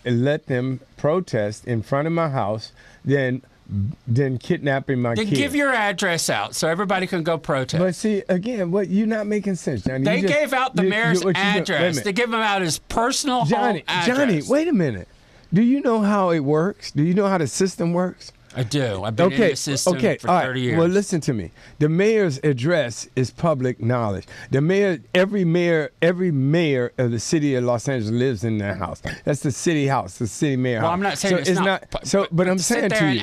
let them protest in front of my house than kidnapping my kids. Then give your address out so everybody can go protest. But see, again, you're not making sense, Johnny. They gave out the mayor's address. They give him out his personal home address. Johnny, wait a minute. Do you know how it works? Do you know how the system works? I do. I've been in the system for 30 years. Well, listen to me. The mayor's address is public knowledge. Every mayor of the city of Los Angeles lives in their house. That's the city house, the city mayor house. Well, I'm not saying it's not. But I'm saying to you.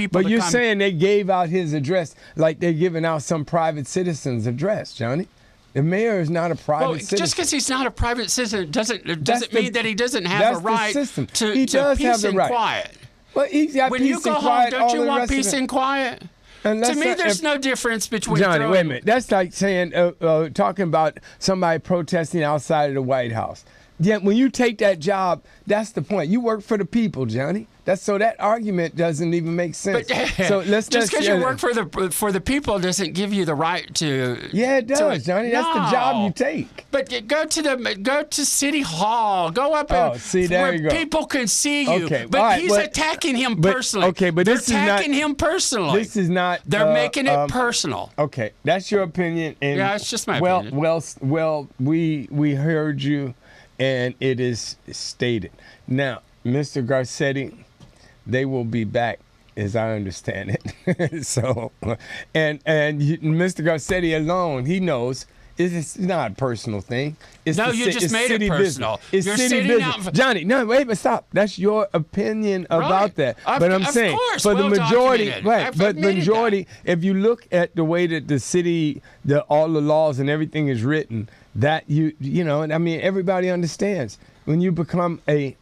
But you're saying they gave out his address like they're giving out some private citizen's address, Johnny. The mayor is not a private citizen. Just because he's not a private citizen doesn't mean that he doesn't have a right to peace and quiet. Well, he's got when peace you go and home, quiet, don't you want peace and quiet? To me, there's no difference between Johnny, wait a minute. That's like saying, talking about somebody protesting outside of the White House. Yeah, when you take that job, that's the point. You work for the people, Johnny. So that argument doesn't even make sense. But, so just because you work for the people doesn't give you the right to. Yeah, it does, Johnny. That's the job you take. But go to City Hall. Go up where people can see you. Okay, but he's attacking him personally. Okay, but this is not attacking him personally. This is not. They're making it personal. Okay, that's your opinion. And yeah, it's just my opinion. Well, we heard you, and it is stated. Now, Mr. Garcetti, they will be back, as I understand it. So, and Mr. Garcetti alone, he knows it's not a personal thing. You just made it personal. It's city business. Johnny, no, wait, but stop. That's your opinion about that. But I'm saying, for the majority, but the majority, if you look at the way that the city, all the laws and everything is written, that everybody understands when you become a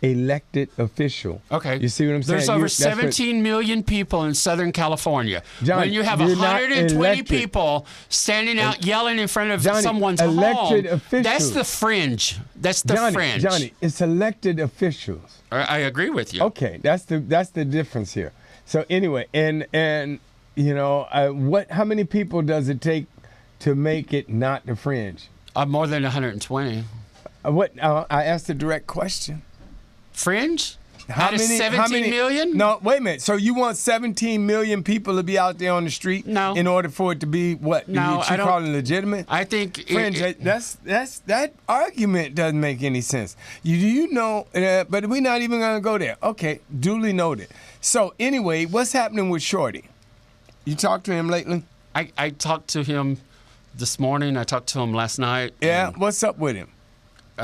elected official. Okay. You see what I'm saying? There's over 17 million people in Southern California. Johnny, when you have 120 people standing out yelling in front of someone's elected home, officials. that's the fringe. That's the fringe. Johnny, it's elected officials. I agree with you. Okay, that's the difference here. So anyway, and how many people does it take to make it not the fringe? More than 120. I asked a direct question. Fringe? How many? 17 million? No, wait a minute. So you want 17 million people to be out there on the street? No. In order for it to be what? No, I don't. Call it legitimate? I think Fringe. That argument doesn't make any sense. You know? But we're not even gonna go there. Okay, duly noted. So anyway, what's happening with Shorty? You talked to him lately? I talked to him this morning. I talked to him last night. Yeah. What's up with him?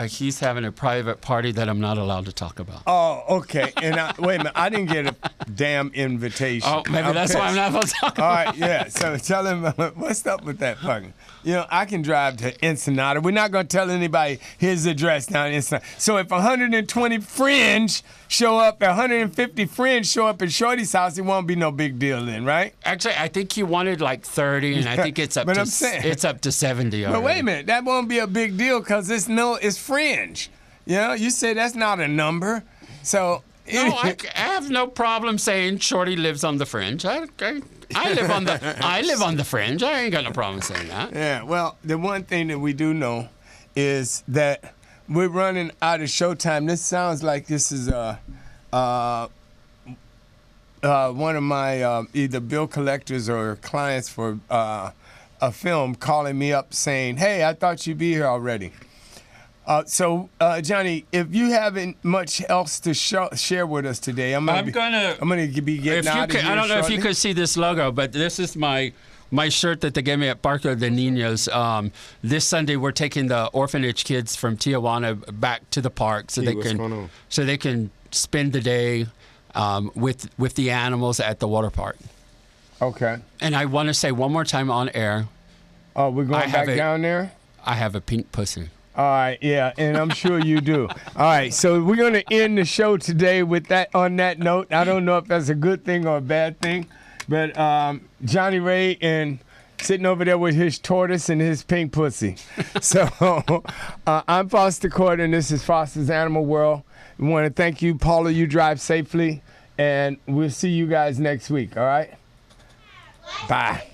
He's having a private party that I'm not allowed to talk about. Oh, okay. And wait a minute, I didn't get a damn invitation. Oh, maybe that's why I'm not allowed to talk about it. All right, yeah. So tell him what's up with that fucking. You know, I can drive to Ensenada. We're not going to tell anybody his address down in Ensenada. So if 120 fringe show up, 150 fringe show up at Shorty's house, it won't be no big deal then, right? Actually, I think he wanted like 30, and I think it's up to it's up to 70 already. But wait a minute, that won't be a big deal because it's fringe. You know, you say that's not a number. So no, I have no problem saying Shorty lives on the fringe. I live on the fringe. I ain't got no problem saying that. Yeah, well, the one thing that we do know is that we're running out of showtime. This sounds like this is one of my either bill collectors or clients for a film calling me up saying, "Hey, I thought you'd be here already." So, Johnny, if you haven't much else to share with us today, I'm gonna be getting out of here. I don't know if you could see this logo, but this is my shirt that they gave me at Parque de Niños. This Sunday, we're taking the orphanage kids from Tijuana back to the park so they can spend the day with the animals at the water park. Okay. And I want to say one more time on air. Oh, we're going back down there? I have a pink pussy. All right, yeah, and I'm sure you do. All right, so we're going to end the show today with that. On that note, I don't know if that's a good thing or a bad thing, but Johnny Ray and sitting over there with his tortoise and his pink pussy. So I'm Foster Court, and this is Foster's Animal World. We want to thank you, Paula. You drive safely, and we'll see you guys next week. All right? Bye.